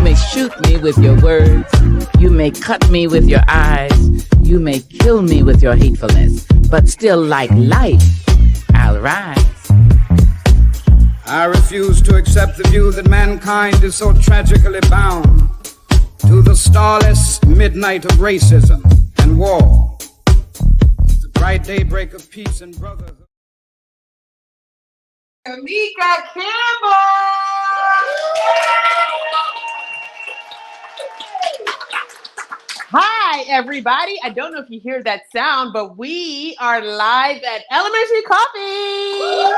may shoot me with your words. You may cut me with your eyes. You may kill me with your hatefulness. But still, like life, I'll rise. I refuse to accept the view that mankind is so tragically bound to the starless midnight of racism and war. The bright daybreak of peace and brotherhood. Kimeka Campbell! Hi, everybody. I don't know if you hear that sound, but we are live at Elementary Coffee.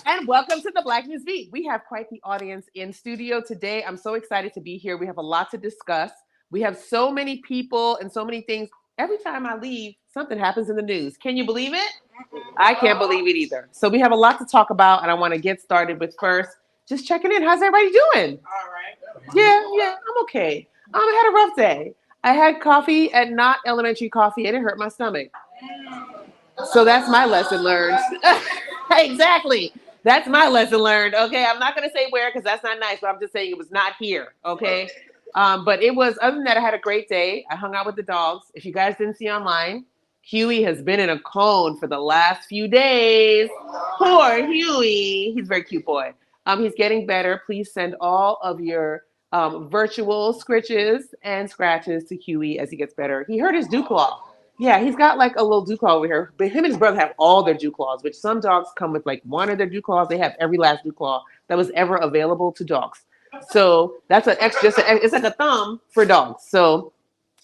And welcome to the Black NewsBeat. We have quite the audience in studio today. I'm so excited to be here. We have a lot to discuss. We have so many people and so many things. Every time I leave, something happens in the news. Can you believe it? I can't believe it either. So we have a lot to talk about, and I want to get started with first just checking in. How's everybody doing? All right. Yeah, I'm okay. I had a rough day. I had coffee at not elementary coffee, and it hurt my stomach. So that's my lesson learned. Exactly. That's my lesson learned. Okay, I'm not going to say where because that's not nice, but I'm just saying it was not here. Okay. But it was, other than that, I had a great day. I hung out with the dogs. If you guys didn't see online, Huey has been in a cone for the last few days. Poor Huey. He's a very cute boy. He's getting better. Please send all of your virtual scritches and scratches to Huey as he gets better. He hurt his dew claw. Yeah, he's got like a little dew claw over here. But him and his brother have all their dew claws, which some dogs come with like one of their dew claws. They have every last dew claw that was ever available to dogs. So that's an extra, it's like a thumb for dogs. So,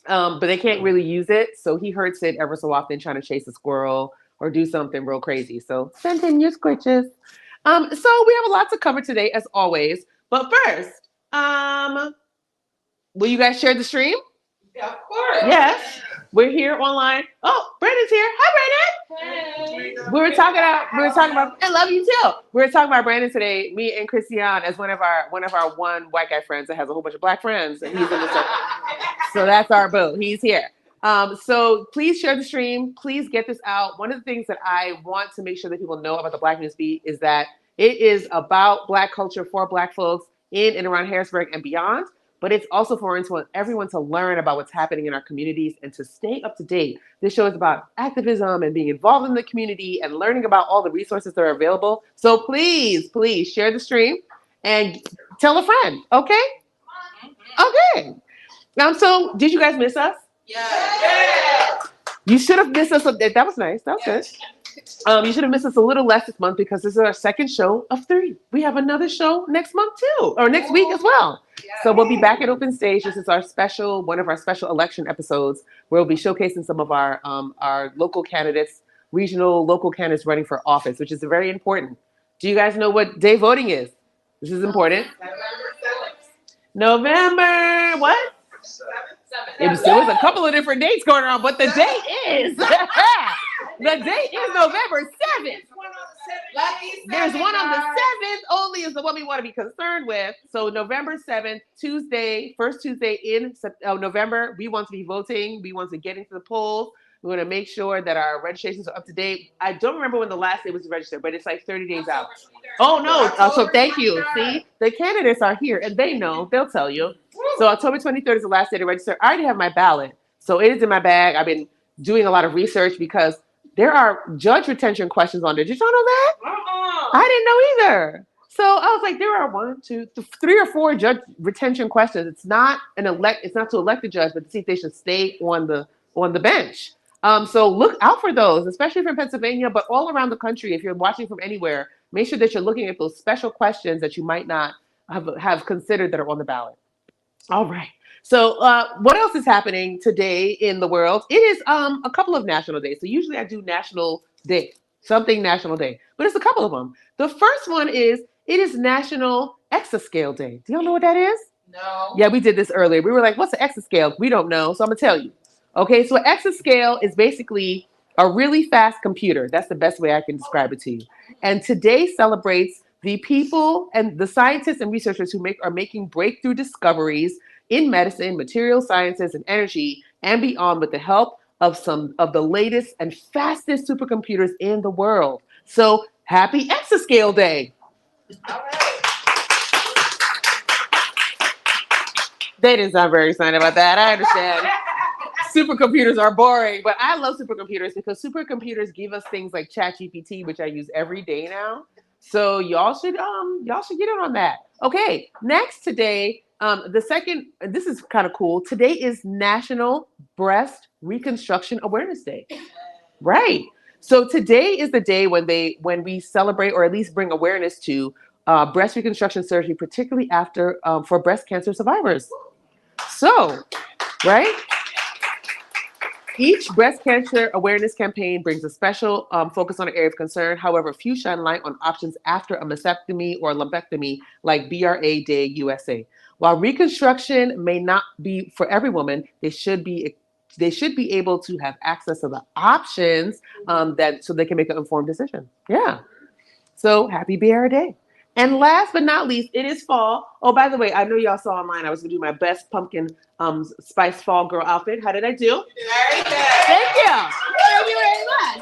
but they can't really use it. So he hurts it ever so often trying to chase a squirrel or do something real crazy. So send in your scritches. So we have a lot to cover today, as always. But first, will you guys share the stream? Yeah, of course. Yes. We're here online. Oh, Brandon's here. Hi, Brandon. Hey. We were talking about. I love you too. We were talking about Brandon today. Me and Christian as one of our one white guy friends that has a whole bunch of black friends, and he's in the circle. So that's our boo. He's here. So please share the stream. Please get this out. One of the things that I want to make sure that people know about the Black NewsBeat is that it is about Black culture for Black folks in and around Harrisburg and beyond. But it's also for everyone to learn about what's happening in our communities and to stay up to date. This show is about activism and being involved in the community and learning about all the resources that are available. So please share the stream and tell a friend, okay? Okay. So did you guys miss us? Yeah. You should have missed us. That was nice. That was good. You should have missed us a little less this month because this is our second show of 3. We have another show next month too, or next week as well. So we'll be back at Open Stage. This is one of our special election episodes where we'll be showcasing some of our local candidates, local candidates running for office, which is very important. Do you guys know what day voting is? This is important. November what? 7th. There was a couple of different dates going around, but the date is the date is November 7th. There's one on the 7th only is the one we want to be concerned with. So November 7th, Tuesday, first Tuesday in November, we want to be voting. We want to get into the polls. We want to make sure that our registrations are up to date. I don't remember when the last day was to register, but it's like 30 days out. Oh, no. So thank you. See, the candidates are here and they know. They'll tell you. So October 23rd is the last day to register. I already have my ballot. So it is in my bag. I've been doing a lot of research because there are judge retention questions on there. Did y'all know that? I didn't know either. So I was like, there are 1, 2, 3 or 4 judge retention questions. It's not it's not to elect a judge, but to see if they should stay on the bench. So look out for those, especially from Pennsylvania, but all around the country. If you're watching from anywhere, make sure that you're looking at those special questions that you might not have considered that are on the ballot. All right. So what else is happening today in the world? It is a couple of national days. So usually I do national day, but it's a couple of them. The first one is, it is National Exascale Day. Do y'all know what that is? No. Yeah, we did this earlier. We were like, what's an exascale? We don't know. So I'm going to tell you. Okay, so an exascale is basically a really fast computer. That's the best way I can describe it to you. And today celebrates the people and the scientists and researchers who are making breakthrough discoveries in medicine, material sciences, and energy, and beyond with the help of some of the latest and fastest supercomputers in the world. So happy Exascale Day. All right. They didn't sound very excited about that. I understand. Supercomputers are boring, but I love supercomputers because supercomputers give us things like ChatGPT, which I use every day now. So y'all should get in on that. Okay, next today, the second, this is kind of cool. Today is National Breast Reconstruction Awareness Day. Right. So today is the day when we celebrate or at least bring awareness to breast reconstruction surgery, particularly after for breast cancer survivors. So, right. Each breast cancer awareness campaign brings a special focus on an area of concern. However, few shine light on options after a mastectomy or lumpectomy, like BRA Day USA. While reconstruction may not be for every woman, they should be able to have access to the options so they can make an informed decision. Yeah. So happy BRA Day. And last but not least, it is fall. Oh, by the way, I know y'all saw online I was gonna do my best pumpkin spice fall girl outfit. How did I do? Very good. Thank you. Thank you very much.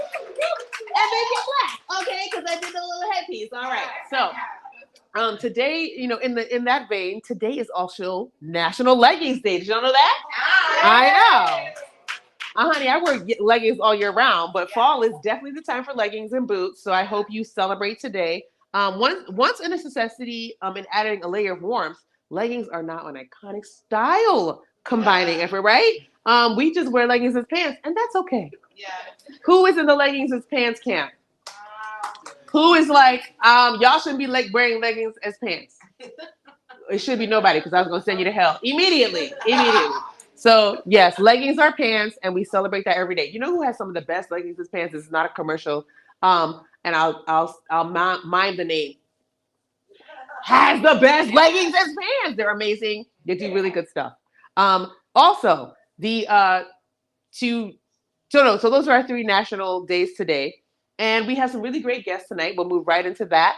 And make it black, okay? Because I did the little headpiece. All right. So today, in that vein, today is also National Leggings Day. Did y'all know that? I know. Honey, I wear leggings all year round, but fall is definitely the time for leggings and boots. So I hope you celebrate today. Once a necessity in adding a layer of warmth, leggings are now an iconic style combining effort, right? We just wear leggings as pants, and that's okay. Yeah. Who is in the leggings as pants camp? Who is like, y'all shouldn't be wearing leggings as pants? It should be nobody, because I was going to send you to hell immediately. So yes, leggings are pants, and we celebrate that every day. You know who has some of the best leggings as pants? This is not a commercial. And I'll mime the name. Has the best leggings as pants. They're amazing. They do really good stuff. Also, so those are our 3 national days today. And we have some really great guests tonight. We'll move right into that.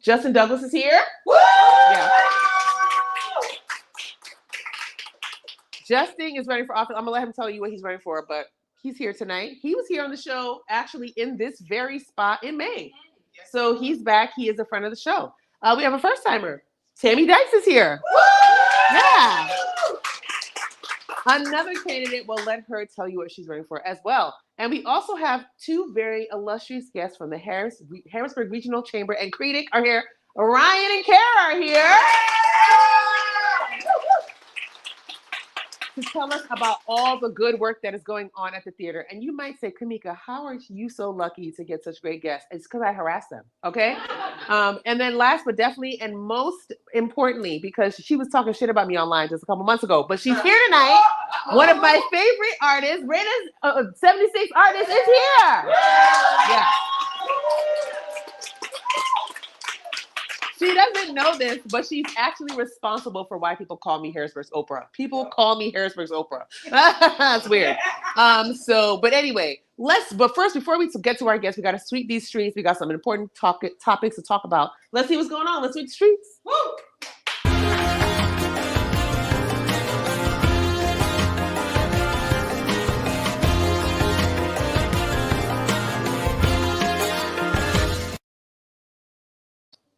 Justin Douglas is here. Woo! Yeah. Justin is running for office. I'm gonna let him tell you what he's running for, but he's here tonight. He was here on the show, actually in this very spot in May. So he's back. He is a friend of the show. We have a first timer. Tammy Dykes is here. Woo! Yeah. Another candidate will let her tell you what she's running for as well. And we also have 2 very illustrious guests from the Harrisburg Regional Chamber and Creedic are here. Ryan and Kara are here to tell us about all the good work that is going on at the theater. And you might say, Kimeka, how are you so lucky to get such great guests? It's because I harass them, okay? And then last but definitely and most importantly, because she was talking shit about me online just a couple months ago, but she's here tonight. One of my favorite artists, Raina's 76 artist, is here. Yeah. She doesn't know this, but she's actually responsible for why people call me Harrisburg's Oprah. People call me Harrisburg's Oprah. That's weird. But anyway, but first, before we get to our guests, we got to sweep these streets. We got some important topics to talk about. Let's see what's going on. Let's sweep the streets. Woo!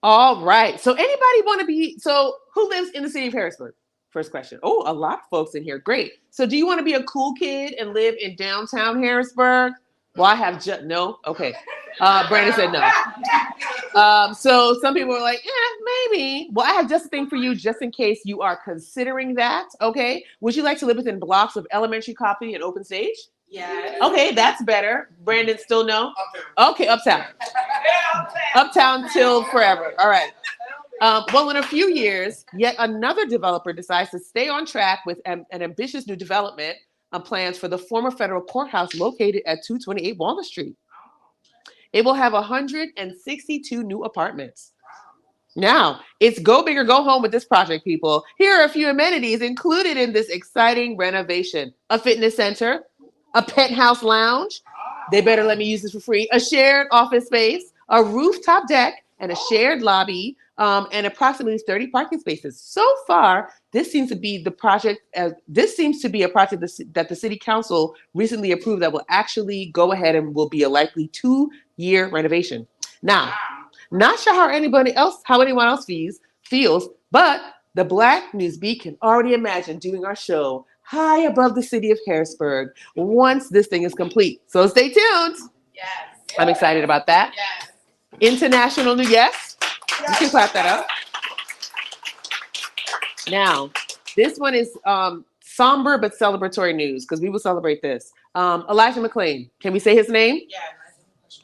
All right. So who lives in the city of Harrisburg? First question. Oh, a lot of folks in here. Great. So do you want to be a cool kid and live in downtown Harrisburg? Well, I have no. Okay. Brandon said no. So some people are like, yeah, maybe. Well, I have just a thing for you just in case you are considering that. Okay. Would you like to live within blocks of Elementary Copy and Open Stage? Yeah. Okay, that's better. Brandon, still no? Okay, Uptown. Uptown till forever. All right. Well, in a few years, yet another developer decides to stay on track with an ambitious new development plans for the former federal courthouse located at 228 Walnut Street. It will have 162 new apartments. Now, it's go big or go home with this project, people. Here are a few amenities included in this exciting renovation. A fitness center, a penthouse lounge. They better let me use this for free. A shared office space, a rooftop deck, and a shared lobby, and approximately 30 parking spaces. So far, this seems to be a project that the city council recently approved that will actually go ahead and will be a likely 2-year renovation. Now, not sure how anyone else feels, but The Black NewsBeat can already imagine doing our show high above the city of Harrisburg once this thing is complete. So stay tuned. Yes. I'm excited about that. Yes. International New Yes. You can clap that up. Now, this one is somber but celebratory news because we will celebrate this. Elijah McClain. Can we say his name? Yes.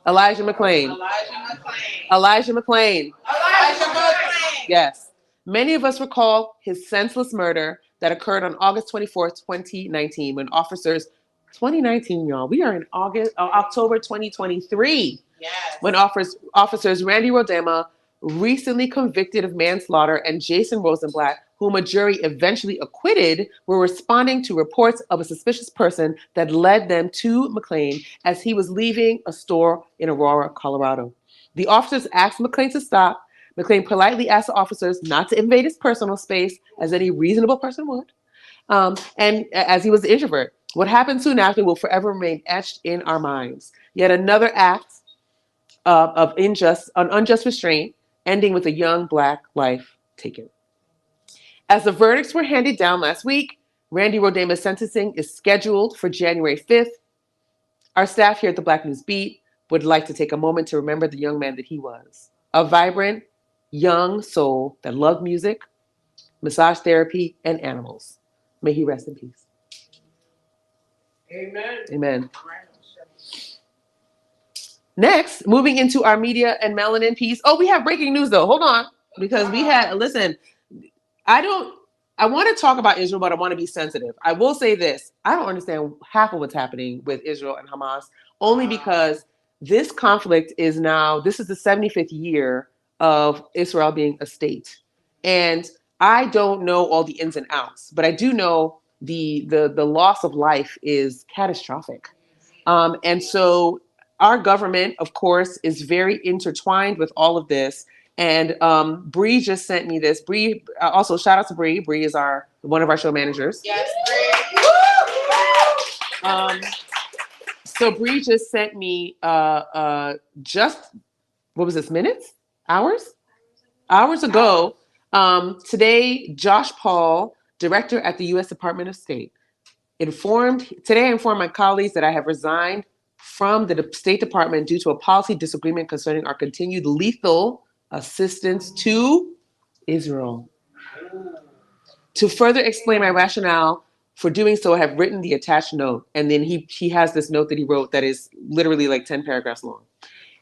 Elijah McClain. Elijah McClain. Elijah McClain. Elijah McClain. Yes. Many of us recall his senseless murder that occurred on August 24th, 2019, when officers, 2019, y'all, we are in October 2023. Yes. When officers Randy Rodema, recently convicted of manslaughter, and Jason Rosenblatt, whom a jury eventually acquitted, were responding to reports of a suspicious person that led them to McClain as he was leaving a store in Aurora, Colorado. The officers asked McClain to stop. McClain politely asked the officers not to invade his personal space, as any reasonable person would, and as he was an introvert. What happened soon after will forever remain etched in our minds. Yet another act of unjust restraint, ending with a young Black life taken. As the verdicts were handed down last week, Randy Rodema's sentencing is scheduled for January 5th. Our staff here at the Black News Beat would like to take a moment to remember the young man that he was. A vibrant, young soul that loved music, massage therapy, and animals. May he rest in peace. Amen. Amen. Next, moving into our media and melanin piece. Oh, we have breaking news though. Hold on. Because we had, listen, I want to talk about Israel, but I want to be sensitive. I will say this. I don't understand half of what's happening with Israel and Hamas, only because this conflict is now, this is the 75th year of Israel being a state. And I don't know all the ins and outs, but I do know the loss of life is catastrophic. And so our government, of course, is very intertwined with all of this. And Bree just sent me this. Bree, also shout out to Bree. Bree is one of our show managers. Yes, Bree. So Bree just sent me just, what was this, minutes? Hours ago. Today, Josh Paul, director at the U.S. Department of State, I informed my colleagues that I have resigned from the State Department due to a policy disagreement concerning our continued lethal assistance to Israel. To further explain my rationale for doing so, I have written the attached note. And then he has this note that he wrote that is literally like 10 paragraphs long.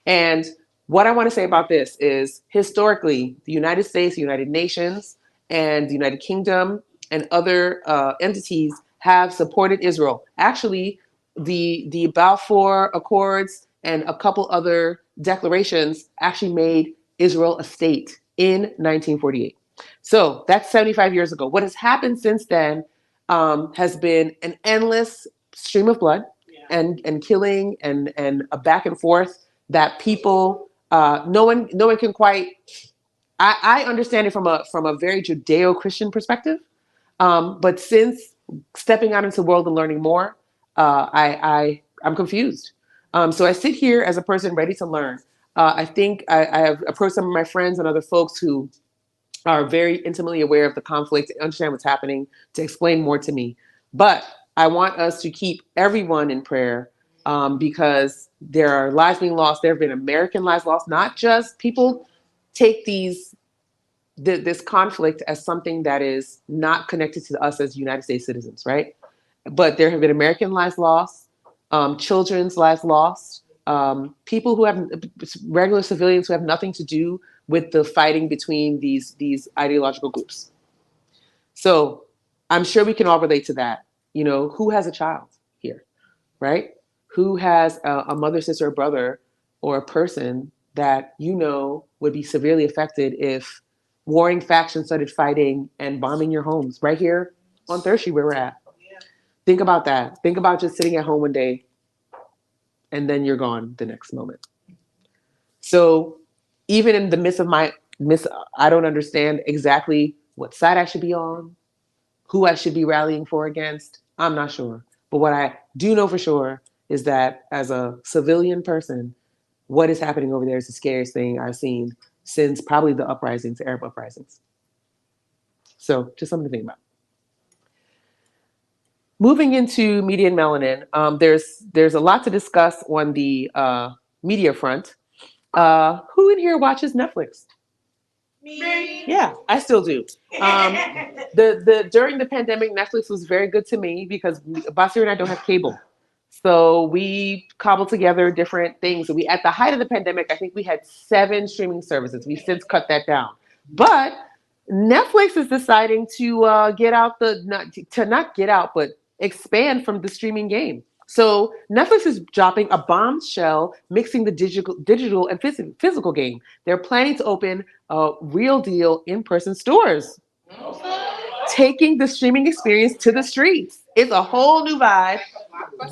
And what I want to say about this is, historically, the United States, the United Nations, and the United Kingdom and other entities have supported Israel. Actually, the Balfour Accords and a couple other declarations actually made Israel a state in 1948. So that's 75 years ago. What has happened since then has been an endless stream of blood and killing and a back and forth that people, no one can quite. I understand it from a very Judeo-Christian perspective, but since stepping out into the world and learning more, I'm confused. So I sit here as a person ready to learn. I think I have approached some of my friends and other folks who are very intimately aware of the conflict, understand what's happening, to explain more to me. But I want us to keep everyone in prayer because there are lives being lost. There have been American lives lost, not just people take this conflict as something that is not connected to us as United States citizens, right? But there have been American lives lost, children's lives lost, people who have regular civilians who have nothing to do with the fighting between these ideological groups. So I'm sure we can all relate to that. You know, who has a child here, right? Who has a mother, sister, or brother, or a person that you know would be severely affected if warring factions started fighting and bombing your homes right here on Third Street where we're at? Think about that. Think about just sitting at home one day and then you're gone the next moment. So even in the midst of I don't understand exactly what side I should be on, who I should be rallying for against. I'm not sure. But what I do know for sure is that as a civilian person, what is happening over there is the scariest thing I've seen since probably the uprisings, the Arab uprisings. So just something to think about. Moving into media and melanin, there's a lot to discuss on the media front. Who in here watches Netflix? Me. Yeah, I still do. The during the pandemic, Netflix was very good to me because Basir and I don't have cable, so we cobbled together different things. We at the height of the pandemic, I think we had 7 streaming services. We've since cut that down, but Netflix is deciding to get out not get out, but expand from the streaming game. So Netflix is dropping a bombshell, mixing the digital and physical game. They're planning to open real deal in-person stores, taking the streaming experience to the streets. It's a whole new vibe.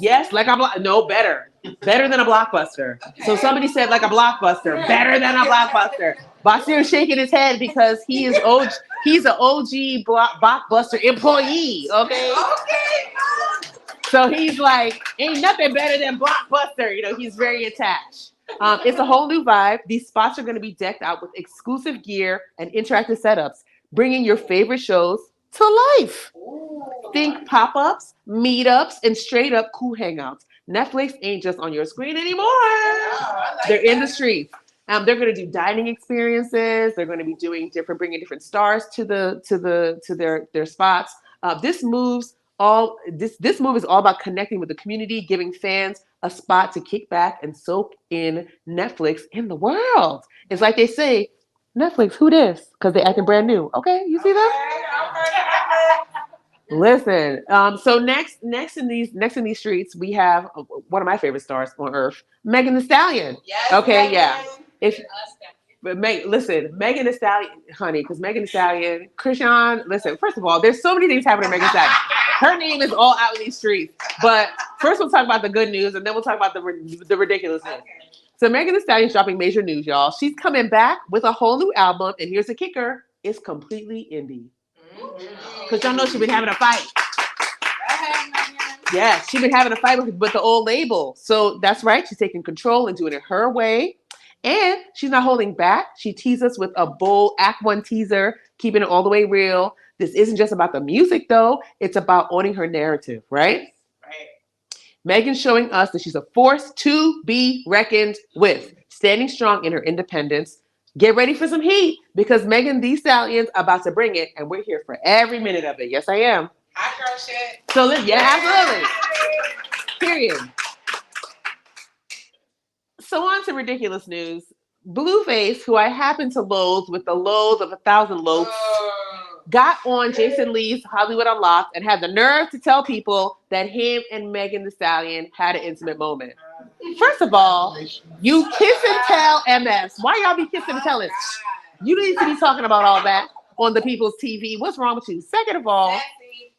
Yes, like no, better than a Blockbuster. So somebody said like a Blockbuster, better than a Blockbuster. Basir is shaking his head because he's an OG Blockbuster employee. Okay. So he's like, ain't nothing better than Blockbuster. You know, he's very attached. It's a whole new vibe. These spots are going to be decked out with exclusive gear and interactive setups, bringing your favorite shows to life. Think pop-ups, meetups, and straight-up cool hangouts. Netflix ain't just on your screen anymore. They're in the streets. They're going to do dining experiences. They're going to be doing bringing different stars to their spots. This move is all about connecting with the community, giving fans a spot to kick back and soak in Netflix in the world. It's like they say, Netflix, who this? Because they're acting brand new. Okay, you see that? Listen. So next in these streets, we have one of my favorite stars on earth, Megan Thee Stallion. Yes, okay, Megan. Listen, Megan Thee Stallion, honey, because Megan Thee Stallion, Krishan, listen, first of all, there's so many things happening to Megan Thee Stallion. Her name is all out in these streets. But first we'll talk about the good news, and then we'll talk about the ridiculous news. So Megan Thee Stallion's dropping major news, y'all. She's coming back with a whole new album, and here's the kicker. It's completely indie. Because y'all know she's been having a fight. Yeah, she's been having a fight with the old label. So that's right. She's taking control and doing it her way. And she's not holding back. She teased us with a bold Act 1 teaser, keeping it all the way real. This isn't just about the music, though. It's about owning her narrative, right? Right. Megan's showing us that she's a force to be reckoned with, standing strong in her independence. Get ready for some heat because Megan Thee Stallion's about to bring it, and we're here for every minute of it. Yes, I am. Hot girl shit. So, absolutely. Period. So on to ridiculous news. Blueface, who I happen to loathe with the loathe of 1,000 loaths, got on Jason Lee's Hollywood Unlocked and had the nerve to tell people that him and Megan Thee Stallion had an intimate moment. First of all, you kiss and tell MS. Why y'all be kissing and telling? You need to be talking about all that on the people's TV. What's wrong with you? Second of all,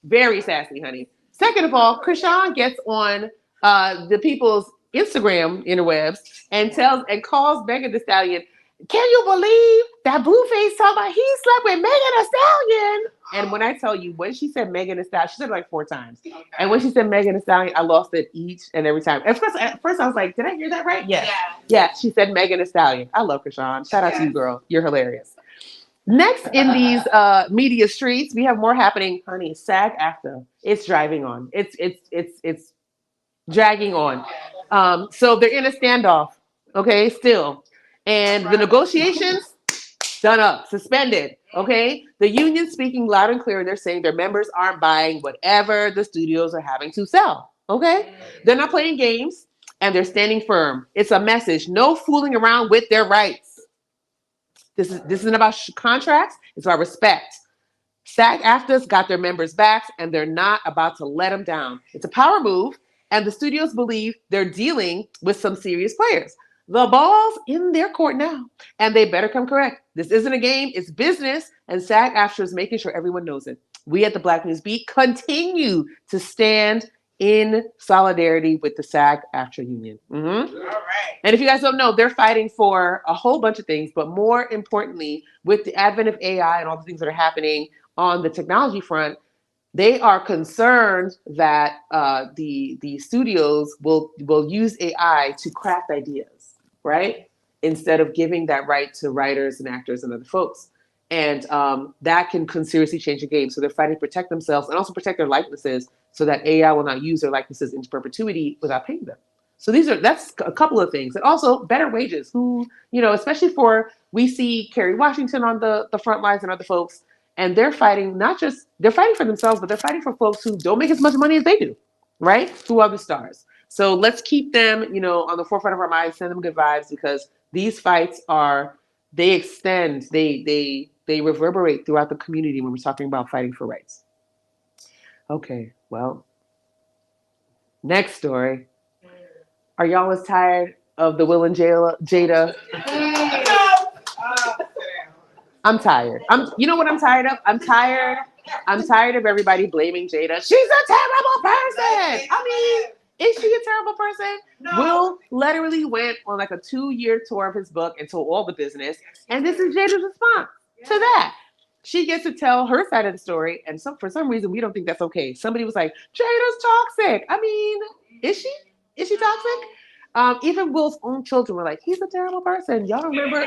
very sassy, honey. Second of all, Krishan gets on the people's Instagram interwebs and calls Megan Thee Stallion. Can you believe that Blueface talking about he slept with Megan Thee Stallion? And when I tell you, when she said Megan Thee Stallion, she said it like 4 times. Okay. And when she said Megan Thee Stallion, I lost it each and every time. At first I was like, did I hear that right? Yes. Yeah, she said Megan Thee Stallion. I love Krishan. Shout out to you, girl. You're hilarious. Next in these media streets, we have more happening. Honey, SAG-AFTRA. It's driving on. It's dragging on. So they're in a standoff, okay, still. And the negotiations, done up, suspended, okay? The union speaking loud and clear, they're saying their members aren't buying whatever the studios are having to sell, okay? They're not playing games, and they're standing firm. It's a message, no fooling around with their rights. This isn't about contracts, it's about respect. SAG-AFTRA's got their members' backs, and they're not about to let them down. It's a power move, and the studios believe they're dealing with some serious players. The ball's in their court now, and they better come correct. This isn't a game, it's business, and SAG-AFTRA is making sure everyone knows it. We at the Black News Beat continue to stand in solidarity with the SAG-AFTRA union. Mm-hmm. All right. And if you guys don't know, they're fighting for a whole bunch of things, but more importantly, with the advent of AI and all the things that are happening on the technology front, they are concerned that the studios will use AI to craft ideas, right? Instead of giving that right to writers and actors and other folks. And that can seriously change the game. So they're fighting to protect themselves and also protect their likenesses so that AI will not use their likenesses into perpetuity without paying them. So that's a couple of things. And also better wages. Especially we see Kerry Washington on the front lines and other folks, and they're fighting they're fighting for themselves, but they're fighting for folks who don't make as much money as they do, right? Who are the stars. So let's keep them, on the forefront of our minds, send them good vibes, because these fights they extend, they reverberate throughout the community when we're talking about fighting for rights. Okay, well, next story. Are y'all as tired of the Will and Jada? I'm tired. You know what I'm tired of? I'm tired of everybody blaming Jada. She's a terrible person. I mean, is she a terrible person? No. Will literally went on like a 2-year tour of his book and told all the business. And this is Jada's response to that. She gets to tell her side of the story. And for some reason, we don't think that's okay. Somebody was like, Jada's toxic. I mean, is she? Is she toxic? Even Will's own children were like, he's a terrible person. Y'all remember?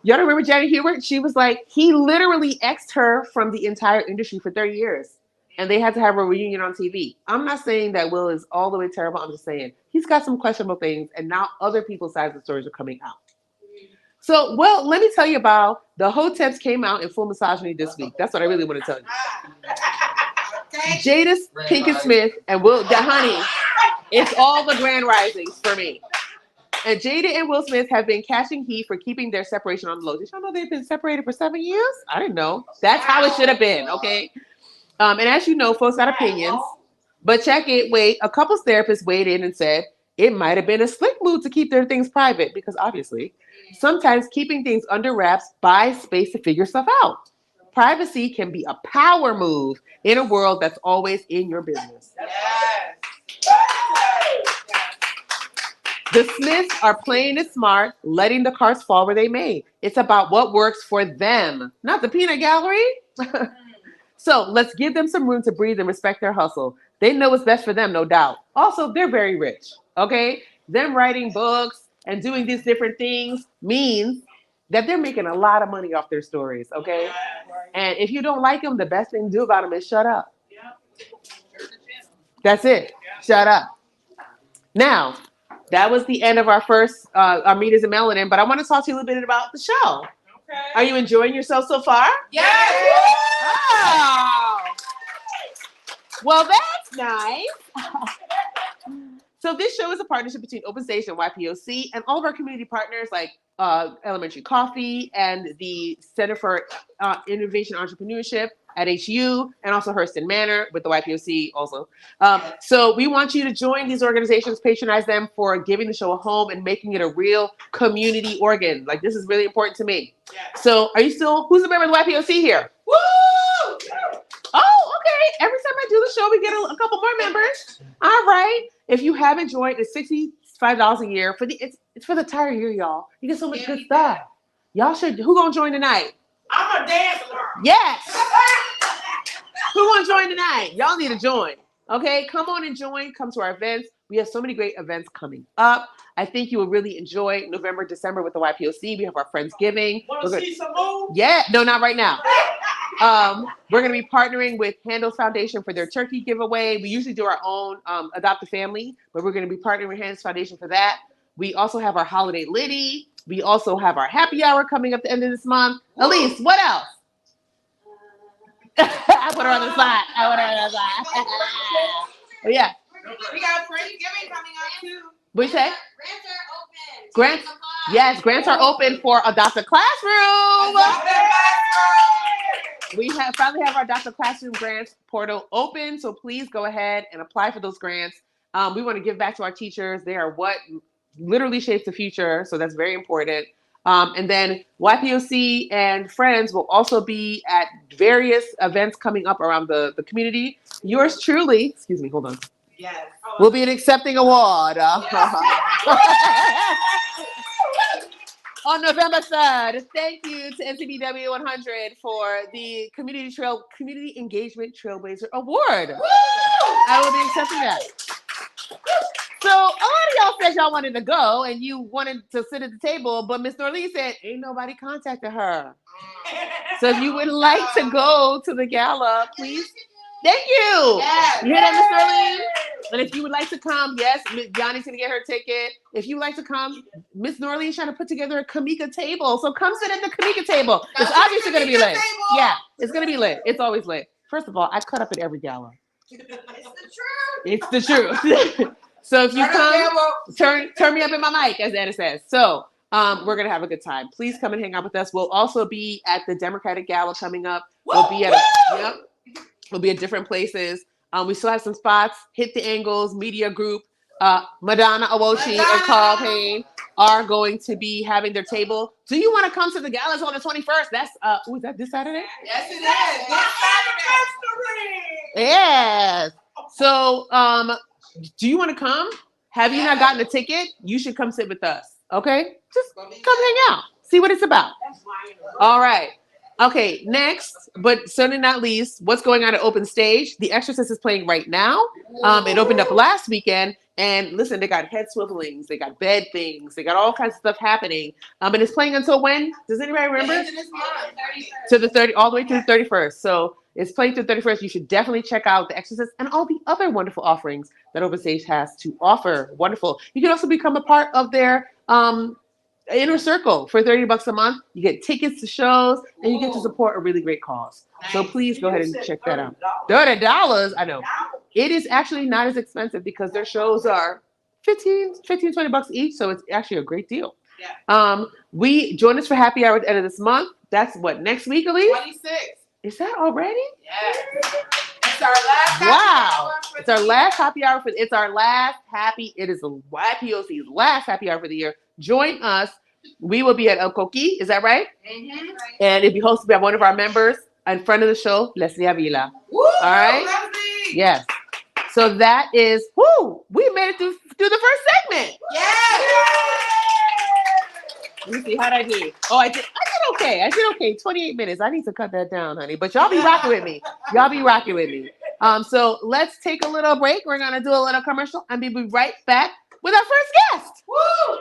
Y'all remember Janet Hubert? She was like, he literally X'd her from the entire industry for 30 years. And they had to have a reunion on TV. I'm not saying that Will is all the way terrible. I'm just saying he's got some questionable things. And now other people's sides of the stories are coming out. So, well, let me tell you about the Hoteps came out in full misogyny this week. That's what I really want to tell you. Jada Pinkett Smith and Will, honey, it's all the grand risings for me. And Jada and Will Smith have been catching heat for keeping their separation on the low. Did y'all know they've been separated for 7 years? I didn't know. That's how it should have been, okay? And as you know, folks got opinions. But check it, wait, a couples therapist weighed in and said it might have been a slick move to keep their things private because obviously, sometimes keeping things under wraps buys space to figure stuff out. Privacy can be a power move in a world that's always in your business. Yes. The Smiths are playing it smart, letting the cards fall where they may. It's about what works for them, not the peanut gallery. So let's give them some room to breathe and respect their hustle. They know what's best for them, no doubt. Also, they're very rich, okay? Them writing books and doing these different things means that they're making a lot of money off their stories, okay? And if you don't like them, the best thing to do about them is shut up. That's it. Shut up. Now, that was the end of our first our Meters and Melanin, but I want to talk to you a little bit about the show. Okay. Are you enjoying yourself so far? Yes. Oh. Well, that's nice. So this show is a partnership between Open Stage and YPOC and all of our community partners like Elementary Coffee and the Center for Innovation Entrepreneurship at HU, and also Hurston Manor with the YPOC also. So we want you to join these organizations, patronize them for giving the show a home and making it a real community organ. Like, this is really important to me. Yes. So who's a member of the YPOC here? Woo! Oh, okay. Every time I do the show, we get a couple more members. All right. If you haven't joined, it's $65 a year. It's for the entire year, y'all. You get so much good stuff. Y'all should. Who gonna join tonight? I'm a dancer. Yes. Who want to join tonight? Y'all need to join. Okay, come on and join. Come to our events. We have so many great events coming up. I think you will really enjoy November, December with the YPOC. We have our Friendsgiving. Want to see some more? Yeah, no, not right now. We're going to be partnering with Handel's Foundation for their turkey giveaway. We usually do our own Adopt a Family, but we're going to be partnering with Handel's Foundation for that. We also have our Holiday Liddy. We also have our happy hour coming up at the end of this month. Elise, what else? I put her on the spot. Oh, yeah. We got Friendsgiving coming up too. What you say? Grants are open. Grants are open for Adopt a Classroom. We finally have our Adopt a Classroom grants portal open, so please go ahead and apply for those grants. We want to give back to our teachers. They are what literally shapes the future, so that's very important. And then YPOC and friends will also be at various events coming up around the community. Yours truly, excuse me, hold on. Yes. Will be an accepting award on November 3rd. Thank you to NCBW 100 for the Community Engagement Trailblazer Award. Woo! I will be accepting that. So a lot of y'all said y'all wanted to go and you wanted to sit at the table, but Miss Norleen said ain't nobody contacted her. So if you would like to go to the gala, please. Thank you. Yes. You hear that, Miss Norleen? And if you would like to come, yes, Miss Johnny's gonna get her ticket. If you would like to come, Miss Norleen's trying to put together a Kimeka table. So come sit at the Kimeka table. It's obviously gonna be lit. Yeah, it's gonna be lit. It's always lit. First of all, I cut up at every gala. It's the truth. So if you come, turn me up in my mic, as Anna says. So we're gonna have a good time. Please come and hang out with us. We'll also be at the Democratic Gala coming up. We'll be at we'll be at different places. We still have some spots. Hit the Angles Media Group, Madonna Awochi and Carl Payne are going to be having their table. Do you want to come to the galas on the 21st? That's is that this Saturday? Yes, it is. This Saturday. Yes. So do you want to come? Have you not gotten a ticket? You should come sit with us. Okay? Just come hang out. See what it's about. All right. Okay, next, but certainly not least, what's going on at Open Stage? The Exorcist is playing right now. It opened up last weekend. And listen, they got head swivelings, they got bed things, they got all kinds of stuff happening. And it's playing until when? Does anybody remember? This month, 31st. To the 30, all the way to the 31st. So it's playing to the 31st. You should definitely check out The Exorcist and all the other wonderful offerings that Open Stage has to offer. Wonderful. You can also become a part of their inner circle for $30 a month. You get tickets to shows and you get to support a really great cause. So please go ahead and check that out. $30, I know. It is actually not as expensive because their shows are 15, 20 bucks each. So it's actually a great deal. Yeah. We join us for happy hour at the end of this month. That's what, next week, Elise? 26. Is that already? Yes. It's our last Wow. happy hour for It's our the last happy hour it is the YPOC's last happy hour for the year. Join us. We will be at El Coqui, is that right? Mm-hmm. And it'll be hosted by one of our members in front of the show, Leslie Avila. Woo, all right? Leslie. Yes. So that is, we made it through the first segment. Yes. Let me see, how'd I do? Oh, I did okay. 28 minutes. I need to cut that down, honey. But y'all be rocking with me. So let's take a little break. We're going to do a little commercial and we'll be right back with our first guest. Woo.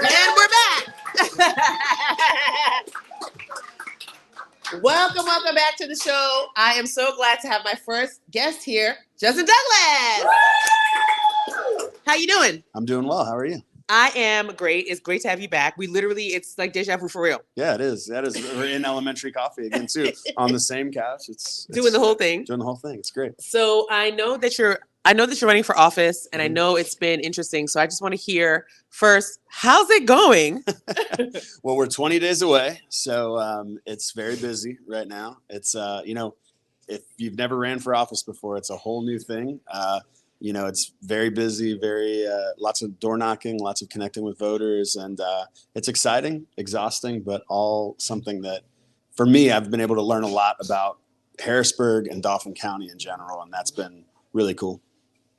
And we're back. Welcome back to the show. I am so glad to have my first guest here, Justin Douglas. How you doing? I'm doing well. How are you? I am great. It's great to have you back. It's like deja vu for real. Yeah, it is. We're in Elementary Coffee again too, on the same couch. It's doing the whole thing. Doing the whole thing. It's great. So I know that you're running for office, and I know it's been interesting. So I just want to hear first, how's it going? Well, we're 20 days away, so it's very busy right now. It's if you've never ran for office before, it's a whole new thing. It's very busy, lots of door knocking, lots of connecting with voters, and it's exciting, exhausting, but all something that, for me, I've been able to learn a lot about Harrisburg and Dauphin County in general, and that's been really cool.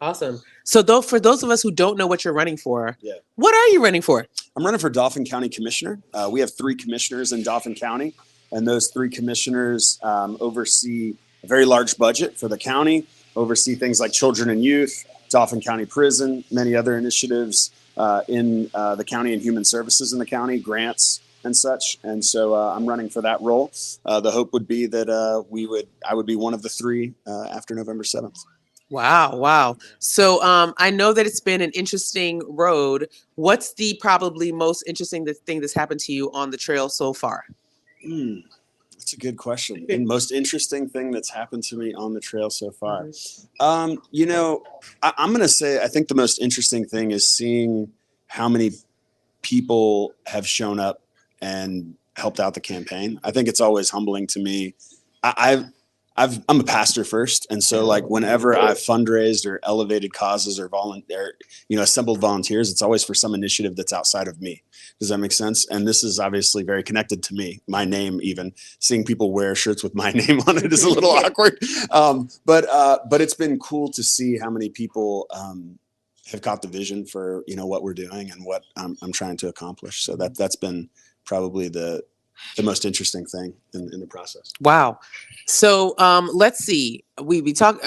Awesome. So for those of us who don't know what you're running for, what are you running for? I'm running for Dauphin County Commissioner. We have 3 commissioners in Dauphin County, and those 3 commissioners oversee a very large budget for the county, oversee things like children and youth, Dauphin County Prison, many other initiatives in the county and human services in the county, grants, and such. And so I'm running for that role. The hope would be that I would be one of the 3 after November 7th. Wow. So I know that it's been an interesting road. What's the probably most interesting thing that's happened to you on the trail so far? That's a good question. The most interesting thing that's happened to me on the trail so far. You know, I'm going to say I think the most interesting thing is seeing how many people have shown up and helped out the campaign. I think it's always humbling to me. I'm a pastor first, and so like whenever I've fundraised or elevated causes or assembled volunteers, it's always for some initiative that's outside of me. Does that make sense? And this is obviously very connected to me. My name, even seeing people wear shirts with my name on it is a little awkward. But it's been cool to see how many people have caught the vision for what we're doing and what I'm trying to accomplish. So that's been probably the most interesting thing in the process. Wow. So let's see. We talk.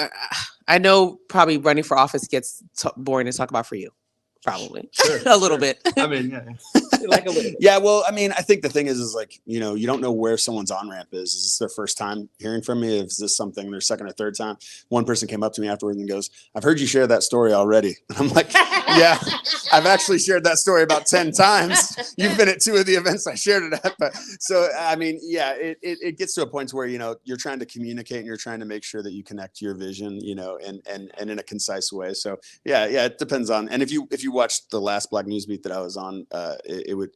I know probably running for office gets boring to talk about for you. Probably a little bit. I mean, yeah. Like a little bit. Yeah. Well, I mean, I think the thing is like, you don't know where someone's on-ramp is. Is this their first time hearing from me? Is this something their second or third time? One person came up to me afterwards and goes, "I've heard you share that story already." And I'm like, yeah, I've actually shared that story about 10 times. You've been at 2 of the events I shared it at. But so, I mean, yeah, it gets to a point where, you're trying to communicate and you're trying to make sure that you connect your vision, and in a concise way. So yeah, it depends on, and if you watched the last Black NewsBeat that I was on, it would,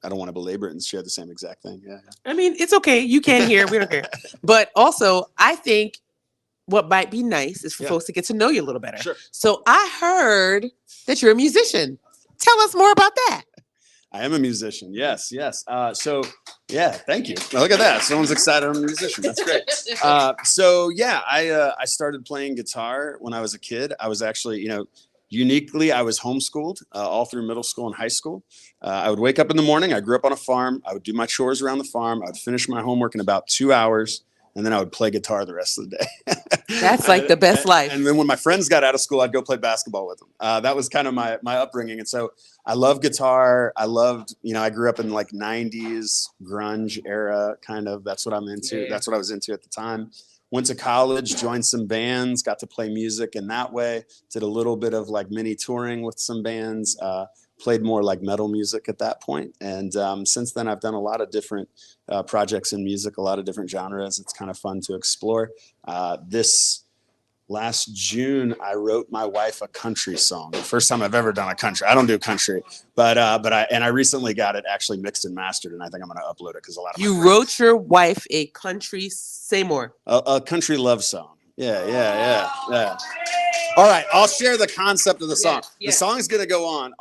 I don't want to belabor it and share the same exact thing. Yeah. I mean, it's okay. You can hear. We don't care. But also, I think what might be nice is for folks to get to know you a little better. Sure. So I heard that you're a musician. Tell us more about that. I am a musician. Yes. So yeah, thank you. Now, look at that. Someone's excited I'm a musician. That's great. So yeah, I started playing guitar when I was a kid. I was actually, uniquely, I was homeschooled all through middle school and high school. I would wake up in the morning. I grew up on a farm. I would do my chores around the farm. I would finish my homework in about 2 hours, and then I would play guitar the rest of the day. That's like the best life. And then when my friends got out of school, I'd go play basketball with them. That was kind of my upbringing. And so I love guitar. I loved, I grew up in like 90s grunge era, kind of. That's what I'm into. Yeah. That's what I was into at the time. Went to college, joined some bands, got to play music in that way. Did a little bit of like mini touring with some bands, played more like metal music at that point. And since then, I've done a lot of different projects in music, a lot of different genres. It's kind of fun to explore. This last June, I wrote my wife a country song. The first time I've ever done a country. I don't do country, but I recently got it actually mixed and mastered, and I think I'm going to upload it because a lot of you wrote your wife a country. Say more. A country love song. Yeah. All right, I'll share the concept of the song. The song is going to go on.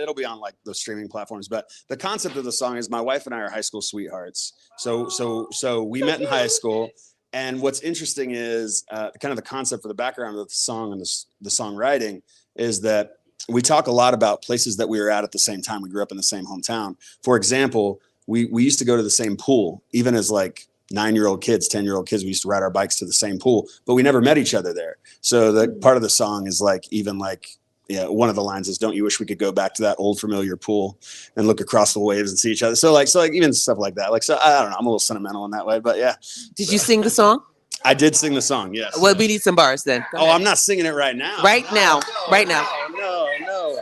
It'll be on like the streaming platforms. But the concept of the song is my wife and I are high school sweethearts. So we met in high school. And what's interesting is kind of the concept for the background of the song and the songwriting is that we talk a lot about places that we were at the same time. We grew up in the same hometown. For example, we used to go to the same pool, even as like 9-year-old kids, 10-year-old kids. We used to ride our bikes to the same pool, but we never met each other there. So the part of the song is like, even like, one of the lines is, "Don't you wish we could go back to that old familiar pool and look across the waves and see each other?" So like even stuff like that. Like, so I don't know. I'm a little sentimental in that way, but yeah. Did you sing the song? I did sing the song. Yes. Well, we need some bars then. Oh, I'm not singing it right now. Right now. No.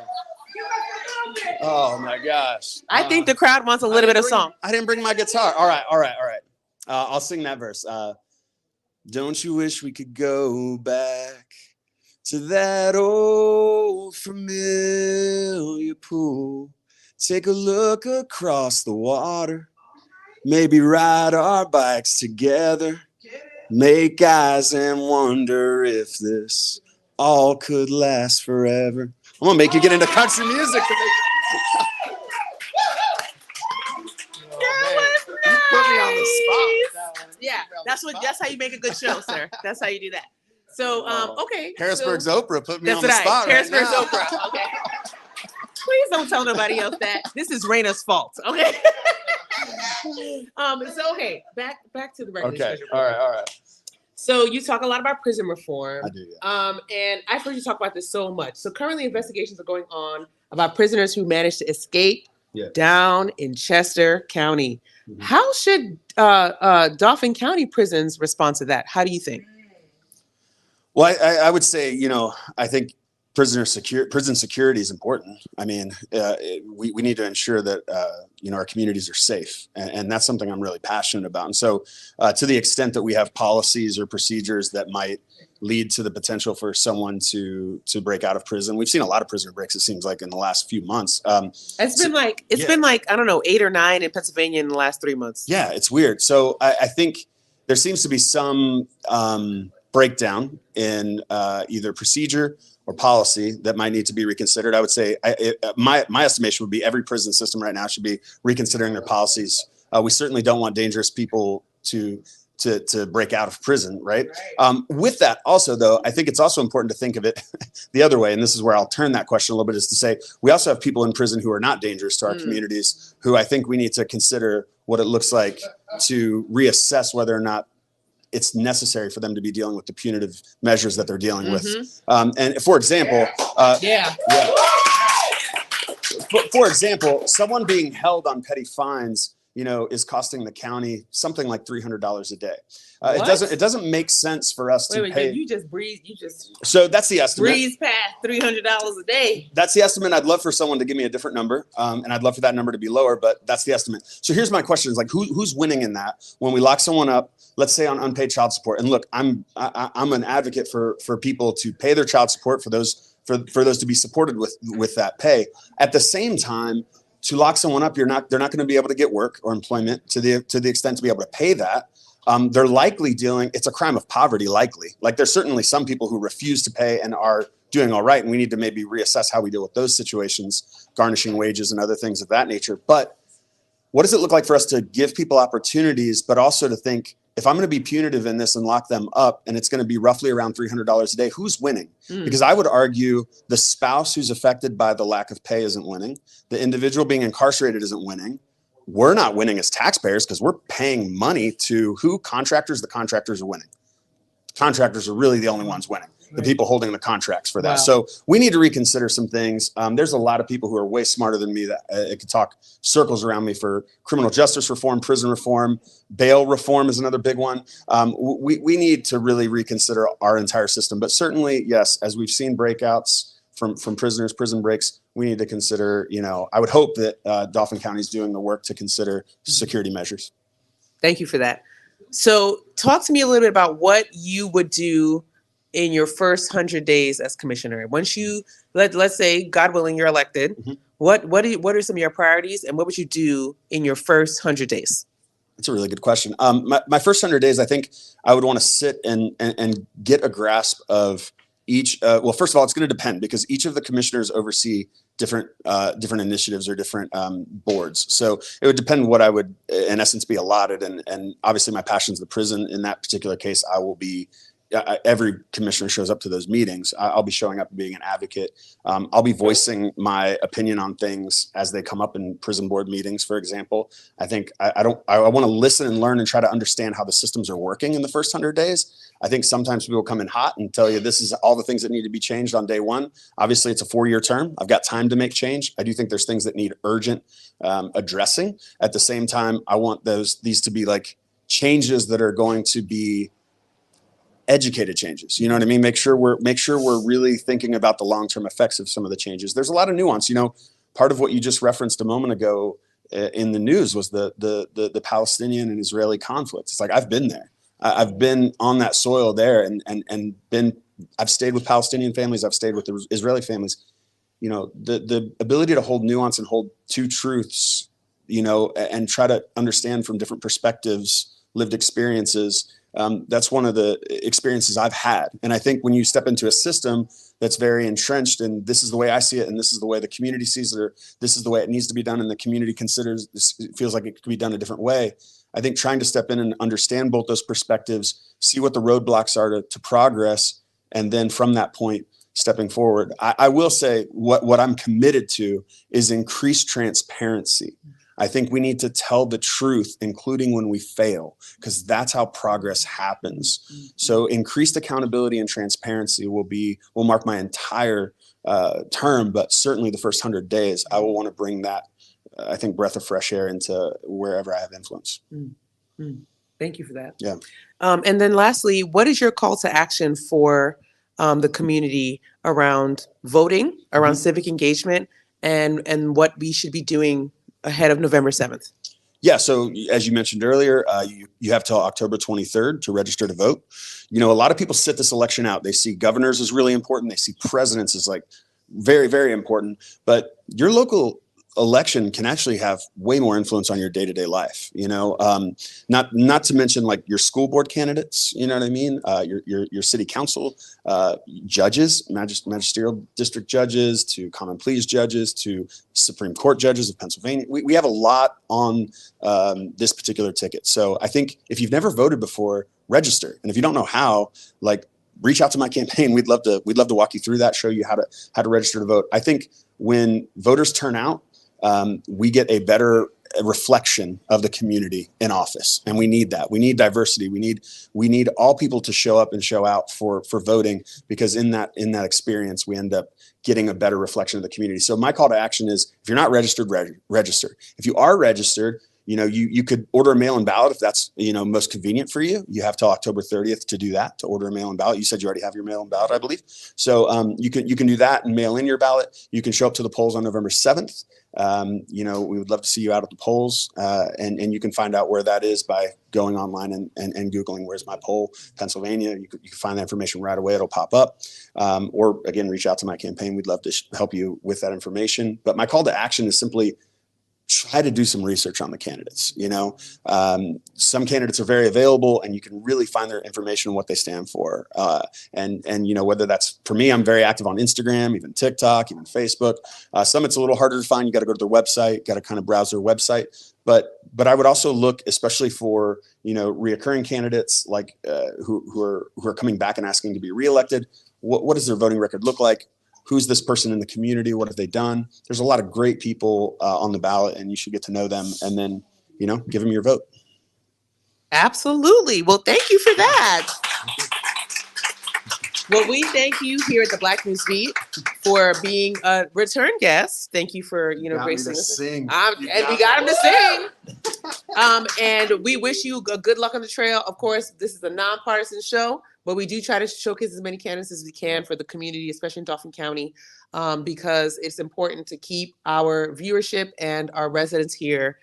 Oh my gosh. I think the crowd wants a little bit of song. I didn't bring my guitar. All right. I'll sing that verse. Don't you wish we could go back to that old familiar pool? Take a look across the water. Maybe ride our bikes together. Make eyes and wonder if this all could last forever. I'm gonna make you get into country music. Put me on the spot. Yeah, that's how you make a good show, sir. That's how you do that. So, okay. Harrisburg's Oprah put me on the right. spot. Harrisburg's right now. Oprah. Okay. Please don't tell nobody else that. This is Raina's fault. Okay. So okay, back to the regular schedule. All right. So you talk a lot about prison reform. I do. Yeah. And I've heard you talk about this so much. So currently investigations are going on about prisoners who managed to escape Yeah. down in Chester County. Mhm. How should Dauphin County prisons respond to that? How do you think? Well, I would say, I think prison security is important. I mean, we need to ensure that, our communities are safe. And that's something I'm really passionate about. And so to the extent that we have policies or procedures that might lead to the potential for someone to break out of prison. We've seen a lot of prisoner breaks, it seems like, in the last few months. It's been like, I don't know, 8 or 9 in Pennsylvania in the last 3 months. Yeah, it's weird. So I think there seems to be some breakdown in either procedure or policy that might need to be reconsidered. I would say my estimation would be every prison system right now should be reconsidering their policies. We certainly don't want dangerous people to break out of prison, right? With that also, though, I think it's also important to think of it the other way. And this is where I'll turn that question a little bit, is to say we also have people in prison who are not dangerous to our communities, who I think we need to consider what it looks like to reassess whether or not it's necessary for them to be dealing with the punitive measures that they're dealing with. And for example, for example, someone being held on petty fines, is costing the county something like $300 a day. It doesn't make sense for us to pay. You just breeze. So that's the estimate. Breeze past $300 a day. That's the estimate. I'd love for someone to give me a different number, and I'd love for that number to be lower. But that's the estimate. So here's my question: is like, who's winning in that when we lock someone up? Let's say on unpaid child support. And look, I'm an advocate for people to pay their child support, for those to be supported with that pay. At the same time, to lock someone up, they're not going to be able to get work or employment to the extent to be able to pay that. They're likely it's a crime of poverty, likely. Like, there's certainly some people who refuse to pay and are doing all right. And we need to maybe reassess how we deal with those situations, garnishing wages and other things of that nature. But what does it look like for us to give people opportunities, but also to think, if I'm going to be punitive in this and lock them up, and it's going to be roughly around $300 a day, who's winning? Because I would argue the spouse who's affected by the lack of pay isn't winning. The individual being incarcerated isn't winning. We're not winning as taxpayers because we're paying money to who? Contractors. The contractors are winning. Contractors are really the only ones winning. The people holding the contracts for that. Wow. So we need to reconsider some things. There's a lot of people who are way smarter than me that it could talk circles around me for criminal justice reform, prison reform, bail reform is another big one. We need to really reconsider our entire system. But certainly, yes, as we've seen breakouts from prisoners, prison breaks, we need to consider, I would hope that Dauphin County is doing the work to consider security measures. Thank you for that. So talk to me a little bit about what you would do in your first 100 days as commissioner. Once you, let's say, God willing, you're elected, what are some of your priorities, and what would you do in your first 100 days? That's a really good question. My first 100 days, I think I would want to sit and get a grasp of each. Well, first of all, it's going to depend, because each of the commissioners oversee different initiatives or different boards. So it would depend what I would, in essence, be allotted. And obviously, my passion is the prison. In that particular case, I will be. Every commissioner shows up to those meetings. I'll be showing up and being an advocate. I'll be voicing my opinion on things as they come up in prison board meetings, for example. I think I want to listen and learn and try to understand how the systems are working in the first 100 days. I think sometimes people come in hot and tell you this is all the things that need to be changed on day one. Obviously, it's a 4-year term. I've got time to make change. I do think there's things that need urgent addressing. At the same time, I want these to be like changes that are going to be educated changes. You know what I mean? Make sure we're really thinking about the long-term effects of some of the changes. There's a lot of nuance. Part of what you just referenced a moment ago in the news was the Palestinian and Israeli conflict. It's like, I've been there. I've been on that soil there and I've stayed with Palestinian families. I've stayed with the Israeli families. The ability to hold nuance and hold two truths, and try to understand from different perspectives, lived experiences. That's one of the experiences I've had. And I think when you step into a system that's very entrenched and this is the way I see it, and this is the way the community sees it, or this is the way it needs to be done, and the community considers this, it feels like it could be done a different way. I think trying to step in and understand both those perspectives, see what the roadblocks are to progress, and then from that point, stepping forward. I will say what I'm committed to is increased transparency. I think we need to tell the truth, including when we fail, because that's how progress happens. So increased accountability and transparency will mark my entire term, but certainly the first 100 days, I will want to bring that I think, breath of fresh air into wherever I have influence. Thank you for that. Yeah. And then lastly, what is your call to action for the community around voting, around civic engagement, and what we should be doing ahead of November 7th? Yeah, so as you mentioned earlier, you have till October 23rd to register to vote. You know, a lot of people sit this election out. They see governors as really important. They see presidents as like very, very important. But your local election can actually have way more influence on your day-to-day life. You know, not to mention like your school board candidates. You know what I mean? Your city council judges, magisterial district judges, to common pleas judges, to Supreme Court judges of Pennsylvania. We have a lot on this particular ticket. So I think if you've never voted before, register. And if you don't know how, like, reach out to my campaign. We'd love to walk you through that, show you how to register to vote. I think when voters turn out, we get a better reflection of the community in office, and we need that. We need diversity. We need all people to show up and show out for voting, because in that experience, we end up getting a better reflection of the community. So my call to action is, if you're not registered, register. If you are registered, you know, you could order a mail-in ballot if that's, you know, most convenient for you. You have till October 30th to do that, to order a mail-in ballot. You said you already have your mail-in ballot, I believe. So you can do that and mail in your ballot. You can show up to the polls on November 7th. You know, we would love to see you out at the polls, and you can find out where that is by going online and Googling "Where's My Poll, Pennsylvania." You can find that information right away. It'll pop up. Or again, reach out to my campaign. We'd love to help you with that information. But my call to action is simply try to do some research on the candidates. You know, some candidates are very available, and you can really find their information and what they stand for. And you know, whether that's, for me, I'm very active on Instagram, even TikTok, even Facebook. Some it's a little harder to find. You got to go to their website, got to kind of browse their website. But I would also look, especially for, you know, reoccurring candidates like who are coming back and asking to be reelected. What does their voting record look like? Who's this person in the community? What have they done? There's a lot of great people on the ballot, and you should get to know them, and then, you know, give them your vote. Absolutely. Well, thank you for that. Well, we thank you here at the Black NewsBeat for being a return guest. Thank you for, you know, gracing us. And we got him to sing. And we wish you a good luck on the trail. Of course, this is a nonpartisan show, but we do try to showcase as many candidates as we can for the community, especially in Dauphin County, because it's important to keep our viewership and our residents here